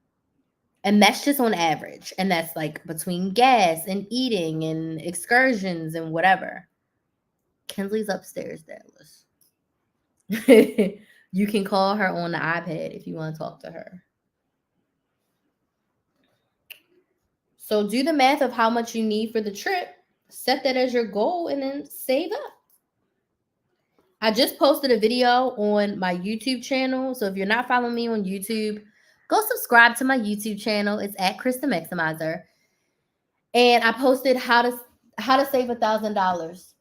that's just on average. And that's like between gas and eating and excursions and whatever. Kinsley's upstairs, Dallas. You can call her on the iPad if you want to talk to her. So do the math of how much you need for the trip, set that as your goal, and then save up. I just posted a video on my YouTube channel. So if you're not following me on YouTube, go subscribe to my YouTube channel. It's at Krys the Maximizer. And I posted how to save $1,000.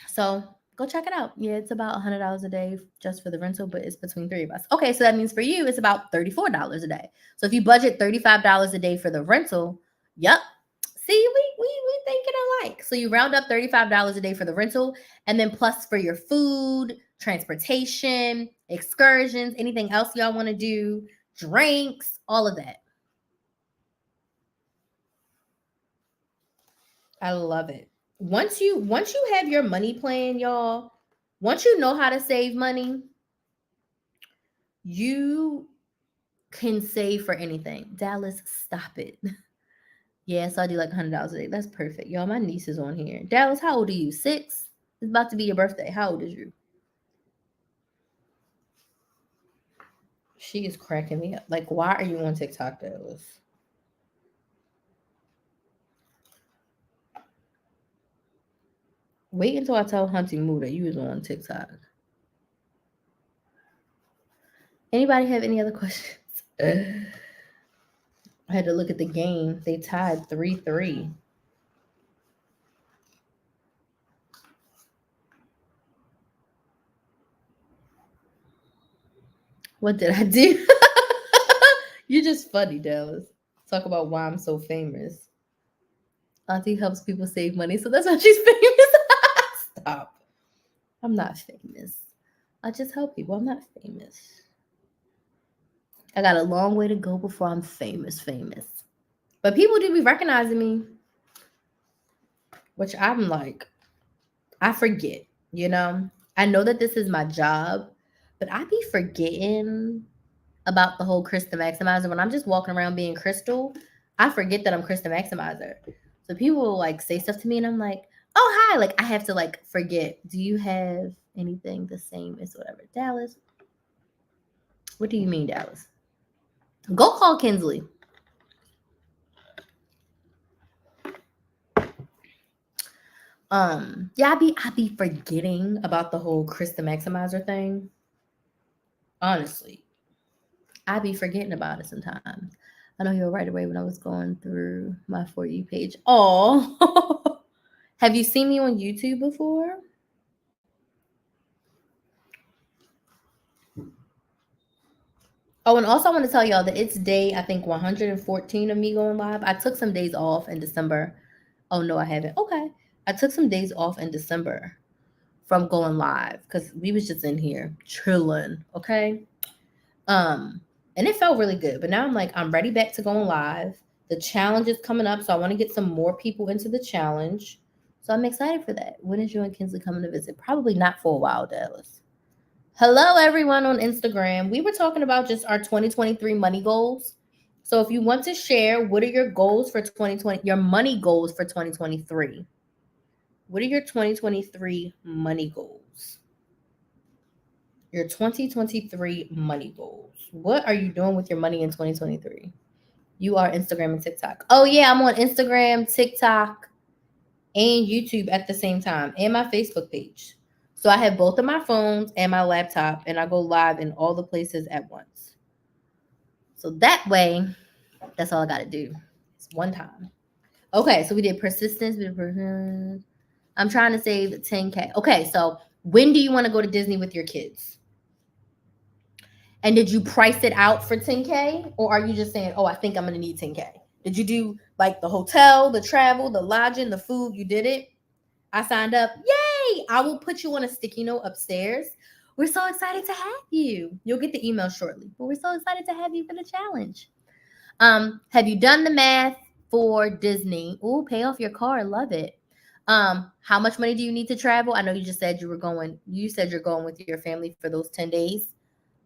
So go check it out. Yeah, it's about $100 a day just for the rental, but it's between three of us. Okay, so that means for you, it's about $34 a day. So if you budget $35 a day for the rental, yep. See, we thinking alike. So you round up $35 a day for the rental, and then plus for your food, transportation, excursions, anything else y'all want to do, drinks, all of that. I love it. Once you have your money plan, y'all, once you know how to save money, you can save for anything. Dallas, stop it. Yeah, so I do like $100 a day. That's perfect. Y'all, my niece is on here. Dallas, how old are you? 6? It's about to be your birthday. How old is you? She is cracking me up. Like, why are you on TikTok, Dallas? Wait until I tell Hunting Moo that you was on TikTok. Anybody have any other questions? I had to look at the game. They tied 3-3. What did I do? You're just funny, Dallas. Talk about why I'm so famous. Auntie helps people save money, so that's why she's famous. Stop. I'm not famous. I just help people. I'm not famous. I got a long way to go before I'm famous. But people do be recognizing me, which I'm like, I forget, you know? I know that this is my job, but I be forgetting about the whole Krys the Maximizer. When I'm just walking around being Crystal, I forget that I'm Krys the Maximizer. So people will like say stuff to me and I'm like, oh, hi. Like I have to like forget. Do you have anything the same as whatever? Dallas? What do you mean, Dallas? Go call Kinsley. Yeah, I be forgetting about the whole Krys the Maximizer thing. Honestly, I be forgetting about it sometimes. I know you're right away when I was going through my For You page. Oh, have you seen me on YouTube before? Oh, and also I want to tell y'all that it's day, I think, 114 of me going live. I took some days off in December. Oh, no, I haven't. Okay. I took some days off in December from going live because we was just in here chilling. Okay. And it felt really good. But now I'm like, I'm ready back to going live. The challenge is coming up, so I want to get some more people into the challenge. So I'm excited for that. When is you and Kinsley coming to visit? Probably not for a while, Dallas. Hello, everyone on Instagram. We were talking about just our 2023 money goals. So if you want to share, what are your goals for 2020, your money goals for 2023? What are your 2023 money goals? Your 2023 money goals. What are you doing with your money in 2023? You are Instagram and TikTok. Oh, yeah, I'm on Instagram, TikTok, and YouTube at the same time, and my Facebook page. So I have both of my phones and my laptop, and I go live in all the places at once. So that way, that's all I got to do. It's one time. Okay, so we did persistence. I'm trying to save 10K. Okay, so when do you want to go to Disney with your kids? And did you price it out for 10K? Or are you just saying, oh, I think I'm going to need 10K? Did you do like the hotel, the travel, the lodging, the food? You did it? I signed up. Yay! I will put you on a sticky note upstairs. We're so excited to have you. You'll get the email shortly, but we're so excited to have you for the challenge. Have you done the math for Disney? Ooh, pay off your car. Love it. How much money do you need to travel? I know you just said you said you're going with your family for those 10 days.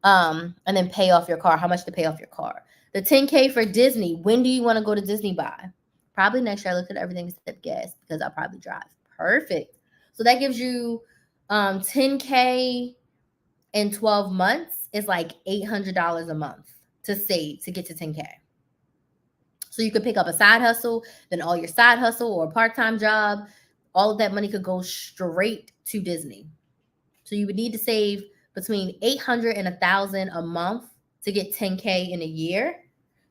And then pay off your car. How much to pay off your car? The 10K for Disney. When do you want to go to Disney by? Probably next year. I looked at everything except gas because I'll probably drive. Perfect. So that gives you 10K in 12 months is like $800 a month. to save to get to 10K. So you could pick up a side hustle, then all your side hustle or part-time job, all of that money could go straight to Disney. So you would need to save between 800 and 1,000 a month to get 10K in a year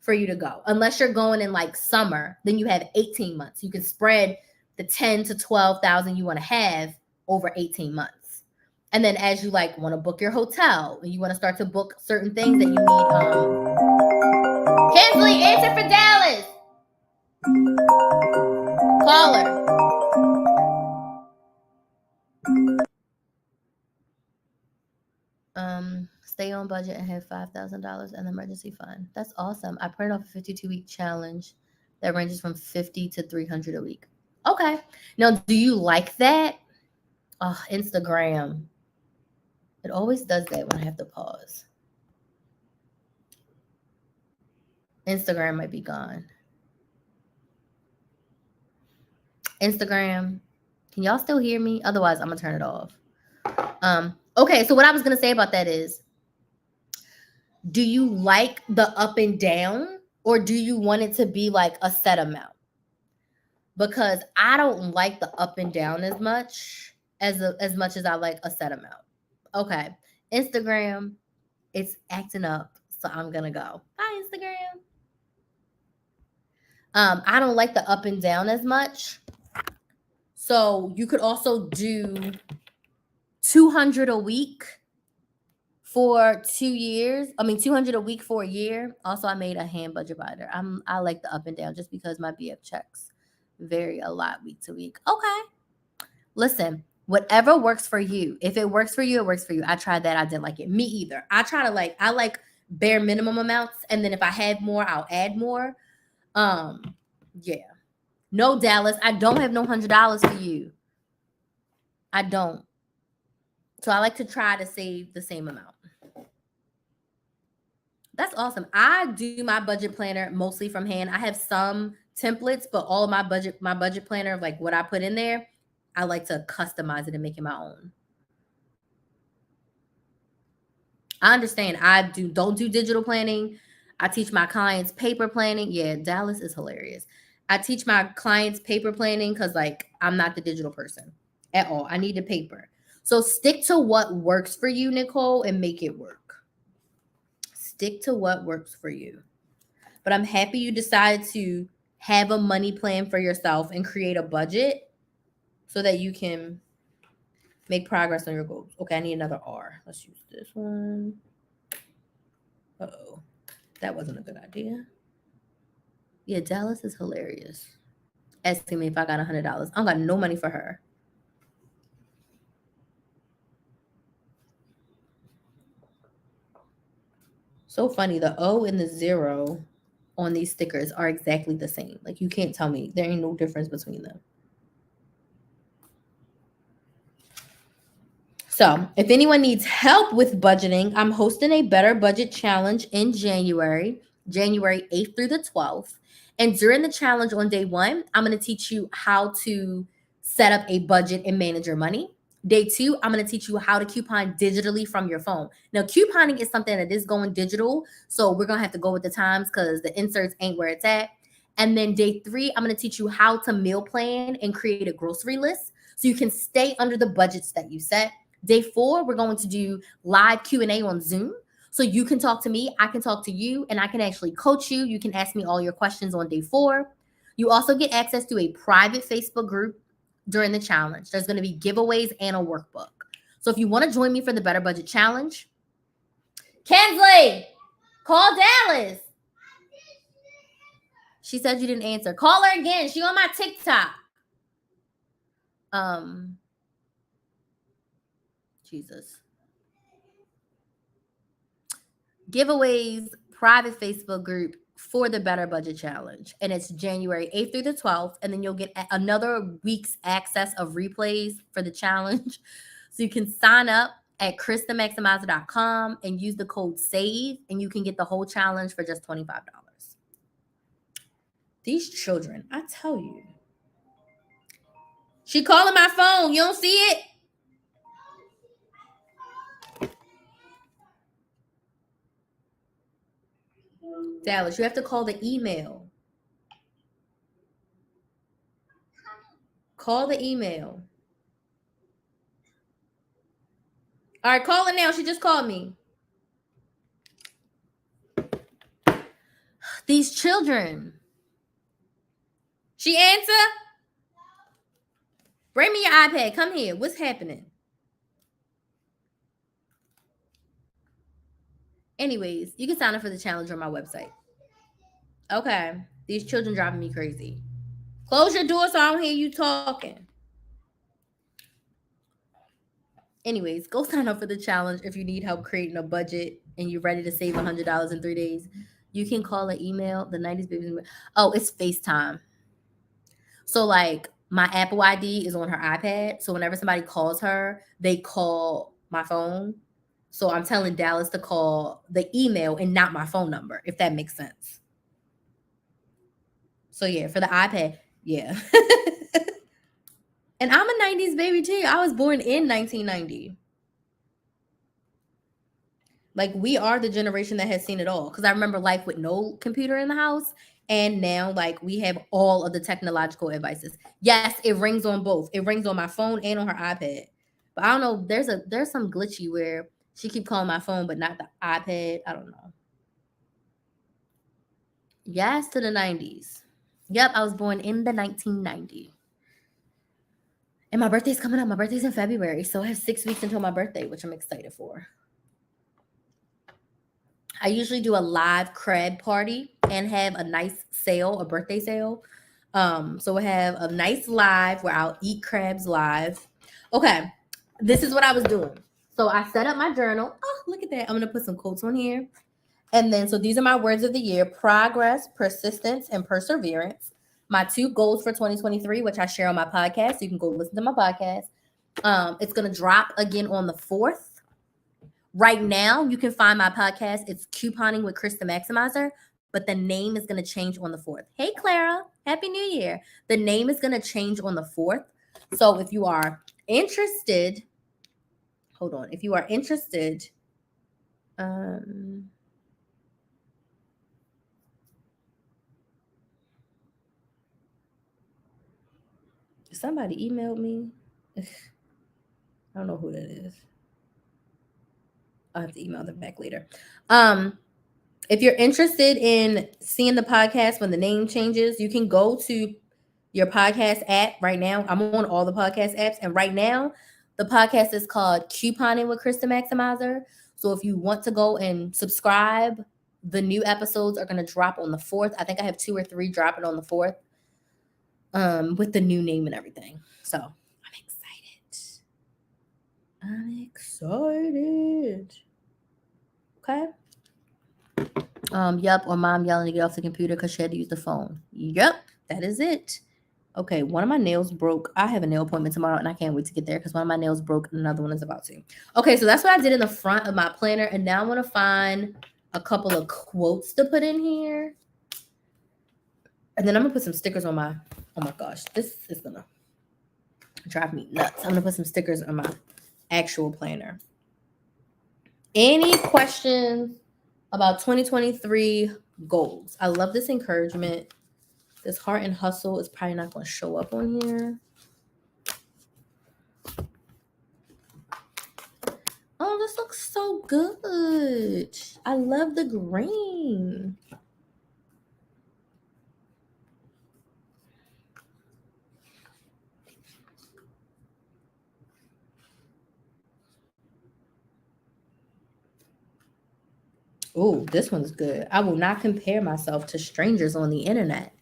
for you to go. Unless you're going in like summer, then you have 18 months. You can spread the 10 to 12,000 you want to have over 18 months. And then as you like want to book your hotel and you want to start to book certain things that you need, Kinsley, answer for Dallas. Caller. Stay on budget and have $5,000 in the emergency fund. That's awesome. I printed off a 52-week challenge that ranges from 50 to 300 a week. Okay. Now, do you like that? Oh, Instagram. It always does that when I have to pause. Instagram might be gone. Instagram, can y'all still hear me? Otherwise, I'm gonna turn it off. Okay, so what I was gonna say about that is, do you like the up and down, or do you want it to be like a set amount? Because I don't like the up and down as much as I like a set amount. Okay, Instagram, it's acting up, so I'm gonna go. Bye, Instagram. I don't like the up and down as much. So you could also do 200 a week for 2 years. 200 a week for a year. Also, I made a hand budget binder. I like the up and down just because my BF checks vary a lot week to week. Okay. Listen, whatever works for you. If it works for you, it works for you. I tried that. I didn't like it. Me either. I like bare minimum amounts. And then if I had more, I'll add more. Yeah. No, Dallas, I don't have no $100 for you. I don't. So I like to try to save the same amount. That's awesome. I do my budget planner mostly from hand. I have some templates, but all of my budget planner, like what I put in there, I like to customize it and make it my own. I understand. Don't do digital planning. I teach my clients paper planning. Yeah, Dallas is hilarious. I teach my clients paper planning because like I'm not the digital person at all. I need the paper. So stick to what works for you, Nicole, and make it work. Stick to what works for you. But I'm happy you decided to have a money plan for yourself and create a budget so that you can make progress on your goals. Okay, I need another R. Let's use this one. Uh-oh. That wasn't a good idea. Yeah, Dallas is hilarious. Asking me if I got $100. I don't got no money for her. So funny. The O and the 0 on these stickers are exactly the same. Like you can't tell me. There ain't no difference between them. So if anyone needs help with budgeting, I'm hosting a Better Budget Challenge in January 8th through the 12th. And during the challenge on day 1, I'm going to teach you how to set up a budget and manage your money. Day 2, I'm going to teach you how to coupon digitally from your phone. Now, couponing is something that is going digital, so we're going to have to go with the times because the inserts ain't where it's at. And then day 3, I'm going to teach you how to meal plan and create a grocery list so you can stay under the budgets that you set. Day 4, we're going to do live Q&A on Zoom. So you can talk to me, I can talk to you, and I can actually coach you. You can ask me all your questions on day 4. You also get access to a private Facebook group during the challenge. There's going to be giveaways and a workbook. So if you want to join me for the Better Budget Challenge, Kensley, call Dallas. She said you didn't answer. Call her again. She on my TikTok. Jesus. Giveaways, private Facebook group for the Better Budget Challenge. And it's January 8th through the 12th. And then you'll get another week's access of replays for the challenge. So you can sign up at KrysTheMaximizer.com and use the code SAVE, and you can get the whole challenge for just $25. These children, I tell you. She calling my phone. You don't see it? Dallas, you have to call the email. Call the email. All right, call it now. She just called me. These children. She answer? Bring me your iPad. Come here. What's happening? Anyways, you can sign up for the challenge on my website. Okay. These children driving me crazy. Close your door so I don't hear you talking. Anyways, go sign up for the challenge if you need help creating a budget and you're ready to save $100 in 3 days. You can call or email the 90s babies. Oh, it's FaceTime. So like my Apple ID is on her iPad. So whenever somebody calls her, they call my phone. So I'm telling Dallas to call the email and not my phone number, if that makes sense. So yeah, for the iPad, yeah. And I'm a 90s baby too. I was born in 1990. Like we are the generation that has seen it all. Because I remember life with no computer in the house. And now like we have all of the technological devices. Yes, it rings on both. It rings on my phone and on her iPad. But I don't know. There's some glitchy where she keep calling my phone, but not the iPad. I don't know. Yes, to the 90s. Yep, I was born in the 1990. And my birthday's coming up. My birthday's in February. So I have 6 weeks until my birthday, which I'm excited for. I usually do a live crab party and have a nice sale, a birthday sale. So we have a nice live where I'll eat crabs live. Okay, this is what I was doing. So I set up my journal. Oh, look at that. I'm going to put some quotes on here. And then, so these are my words of the year: progress, persistence, and perseverance. My 2 goals for 2023, which I share on my podcast. So you can go listen to my podcast. It's going to drop again on the 4th. Right now, you can find my podcast. It's Couponing with Krys the Maximizer, but the name is going to change on the 4th. Hey, Clara. Happy New Year. The name is going to change on the 4th. So if you are interested, hold on. If you are interested, somebody emailed me. I don't know who that is. I'll have to email them back later. If you're interested in seeing the podcast when the name changes, you can go to your podcast app right now. I'm on all the podcast apps. And right now, the podcast is called Couponing with Krys the Maximizer. So if you want to go and subscribe, the new episodes are going to drop on the 4th. I think I have 2 or 3 dropping on the 4th with the new name and everything. So I'm excited. Okay. Yep, or mom yelling to get off the computer because she had to use the phone. Yep, that is it. Okay, one of my nails broke. I have a nail appointment tomorrow and I can't wait to get there because one of my nails broke and another one is about to. Okay, so that's what I did in the front of my planner. And now I want to find a couple of quotes to put in here. And then I'm gonna put some stickers on my, oh my gosh, this is gonna drive me nuts. I'm gonna put some stickers on my actual planner. Any questions about 2023 goals? I love this encouragement. This heart and hustle is probably not going to show up on here. Oh, this looks so good. I love the green. Oh, this one's good. I will not compare myself to strangers on the internet.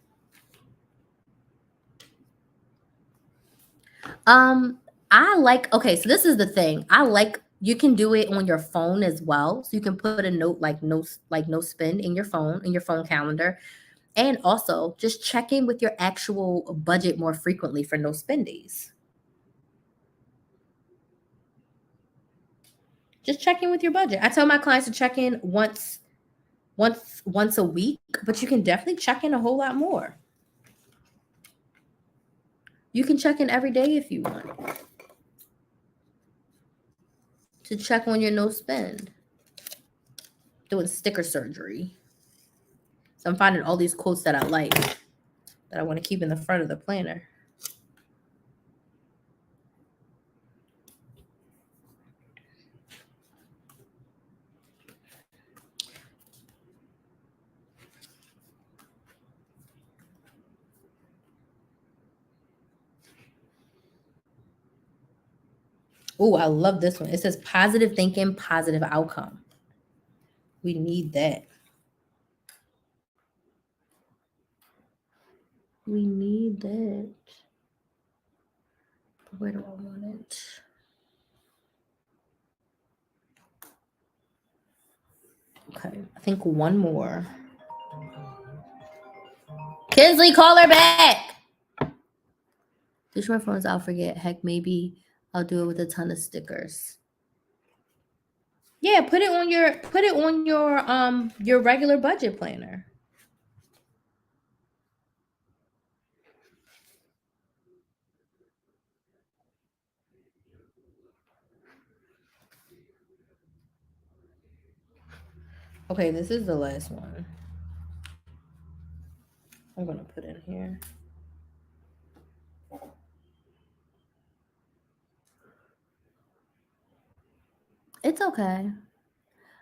I like, okay, so this is the thing. I like, you can do it on your phone as well. So you can put a note like no spend in your phone calendar. And also just check in with your actual budget more frequently for no spendies. Just check in with your budget. I tell my clients to check in once a week, but you can definitely check in a whole lot more. You can check in every day if you want to check on your no spend. Doing sticker surgery. So I'm finding all these quotes that I like, that I want to keep in the front of the planner. Oh, I love this one. It says positive thinking, positive outcome. We need that. We need that. Where do I want it? Okay, I think one more. Kinsley, call her back. This my phones, I'll forget. Heck, maybe I'll do it with a ton of stickers. Yeah, put it on your regular budget planner. Okay, this is the last one. I'm gonna put in here. It's okay.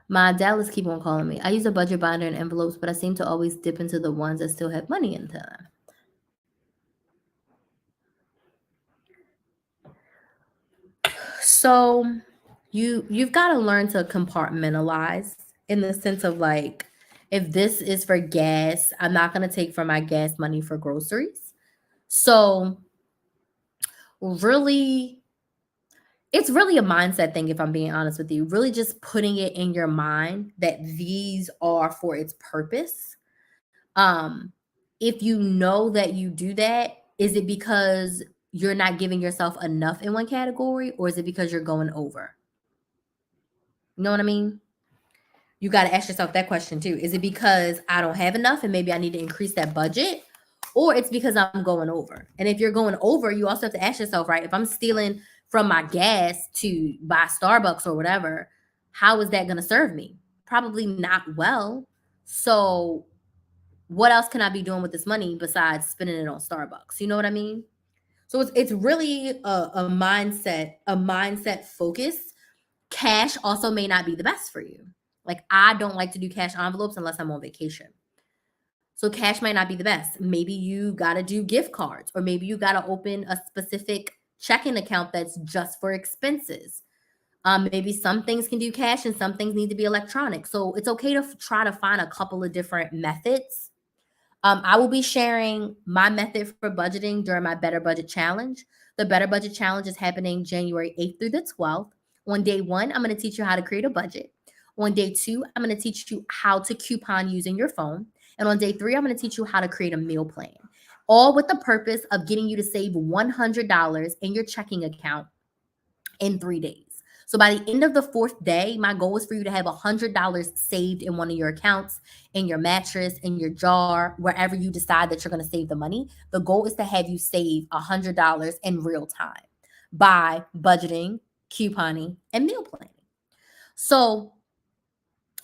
My Dallas keep on calling me. I use a budget binder and envelopes, but I seem to always dip into the ones that still have money in them. So you've got to learn to compartmentalize, in the sense of like, if this is for gas, I'm not going to take from my gas money for groceries. So really, it's really a mindset thing, if I'm being honest with you. Really just putting it in your mind that these are for its purpose. If you know that you do that, is it because you're not giving yourself enough in one category, or is it because you're going over? You know what I mean? You got to ask yourself that question too. Is it because I don't have enough and maybe I need to increase that budget? Or it's because I'm going over? And if you're going over, you also have to ask yourself, right? If I'm stealing from my gas to buy Starbucks or whatever, how is that going to serve me? Probably not well. So what else can I be doing with this money besides spending it on Starbucks? You know what I mean? So it's really a mindset focus. Cash also may not be the best for you. Like, I don't like to do cash envelopes unless I'm on vacation. So cash might not be the best. Maybe you got to do gift cards, or maybe you got to open a specific checking account that's just for expenses. Maybe some things can do cash and some things need to be electronic. So it's okay to try to find a couple of different methods. I will be sharing my method for budgeting during my Better Budget Challenge. The Better Budget Challenge is happening January 8th through the 12th. On day one, I'm going to teach you how to create a budget. On day two, I'm going to teach you how to coupon using your phone. And on day three, I'm going to teach you how to create a meal plan, all with the purpose of getting you to save $100 in your checking account in 3 days. So by the end of the fourth day, my goal is for you to have $100 saved in one of your accounts, in your mattress, in your jar, wherever you decide that you're going to save the money. The goal is to have you save $100 in real time by budgeting, couponing, and meal planning. So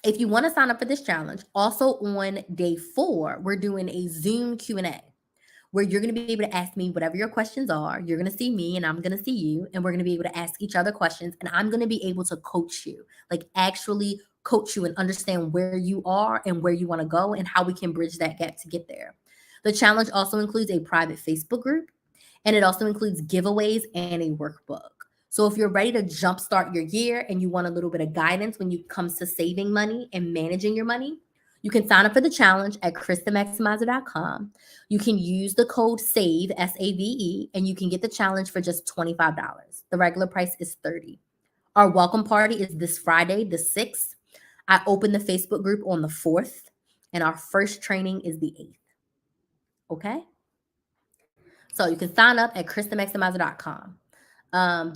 if you want to sign up for this challenge, also on day 4, we're doing a Zoom Q&A, where you're going to be able to ask me whatever your questions are. You're going to see me and I'm going to see you, and we're going to be able to ask each other questions, and I'm going to be able to coach you, like actually coach you and understand where you are and where you want to go and how we can bridge that gap to get there. The challenge also includes a private Facebook group, and it also includes giveaways and a workbook. So if you're ready to jumpstart your year and you want a little bit of guidance when it comes to saving money and managing your money, you can sign up for the challenge at KrysTheMaximizer.com. You can use the code SAVE, SAVE, and you can get the challenge for just $25. The regular price is $30. Our welcome party is this Friday, the 6th. I open the Facebook group on the 4th, and our first training is the 8th. Okay? So you can sign up at KrysTheMaximizer.com.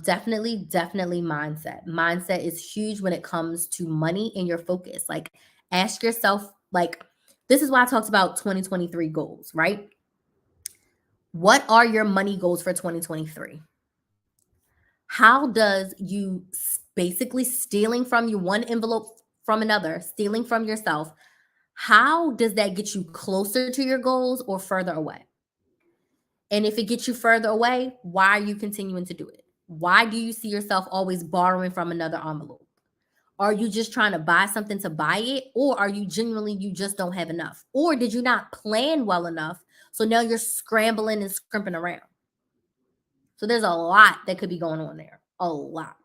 Definitely mindset. Mindset is huge when it comes to money and your focus. Like, ask yourself, like, this is why I talked about 2023 goals, right? What are your money goals for 2023? How does you basically stealing from you one envelope from another, stealing from yourself, How does that get you closer to your goals or further away? And if it gets you further away, why are you continuing to do it? Why do you see yourself always borrowing from another envelope? Are you just trying to buy something to buy it? Or are you genuinely, you just don't have enough? Or did you not plan well enough? So now you're scrambling and scrimping around. So there's a lot that could be going on there. A lot.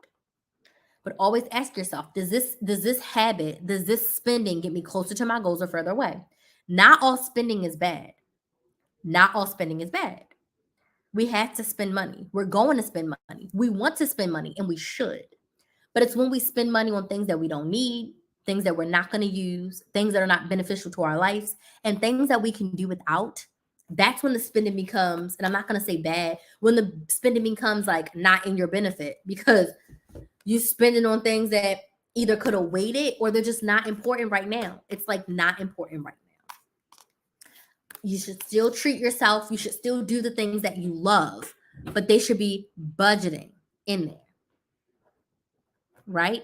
But always ask yourself, does this habit, does this spending get me closer to my goals or further away? Not all spending is bad. Not all spending is bad. We have to spend money. We're going to spend money. We want to spend money and we should. But it's when we spend money on things that we don't need, things that we're not going to use, things that are not beneficial to our lives, and things that we can do without. That's when the spending becomes, and I'm not going to say bad, when the spending becomes like not in your benefit because you spending on things that either could have waited or they're just not important right now. It's like not important right now. You should still treat yourself. You should still do the things that you love, but they should be budgeting in there, right?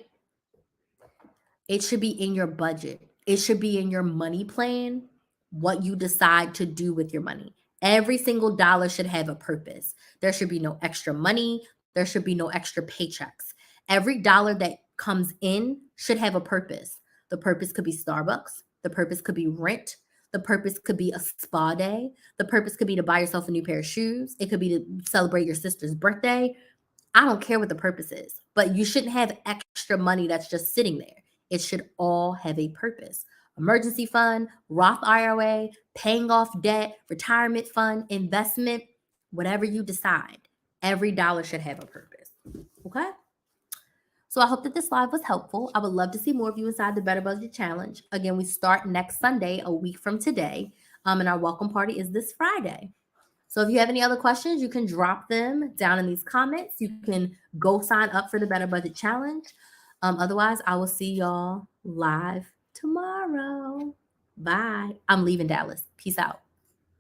It should be in your budget. It should be in your money plan, what you decide to do with your money. Every single dollar should have a purpose. There should be no extra money. There should be no extra paychecks. Every dollar that comes in should have a purpose. The purpose could be Starbucks. The purpose could be rent. The purpose could be a spa day. The purpose could be to buy yourself a new pair of shoes. It could be to celebrate your sister's birthday. I don't care what the purpose is, but you shouldn't have extra money that's just sitting there. It should all have a purpose. Emergency fund, Roth IRA, paying off debt, retirement fund, investment, whatever you decide, every dollar should have a purpose. Okay? So I hope that this live was helpful. I would love to see more of you inside the Better Budget Challenge. Again, we start next Sunday, a week from today, and our welcome party is this Friday. So if you have any other questions, you can drop them down in these comments. You can go sign up for the Better Budget Challenge. Otherwise, I will see y'all live tomorrow. Bye. I'm leaving Dallas. Peace out.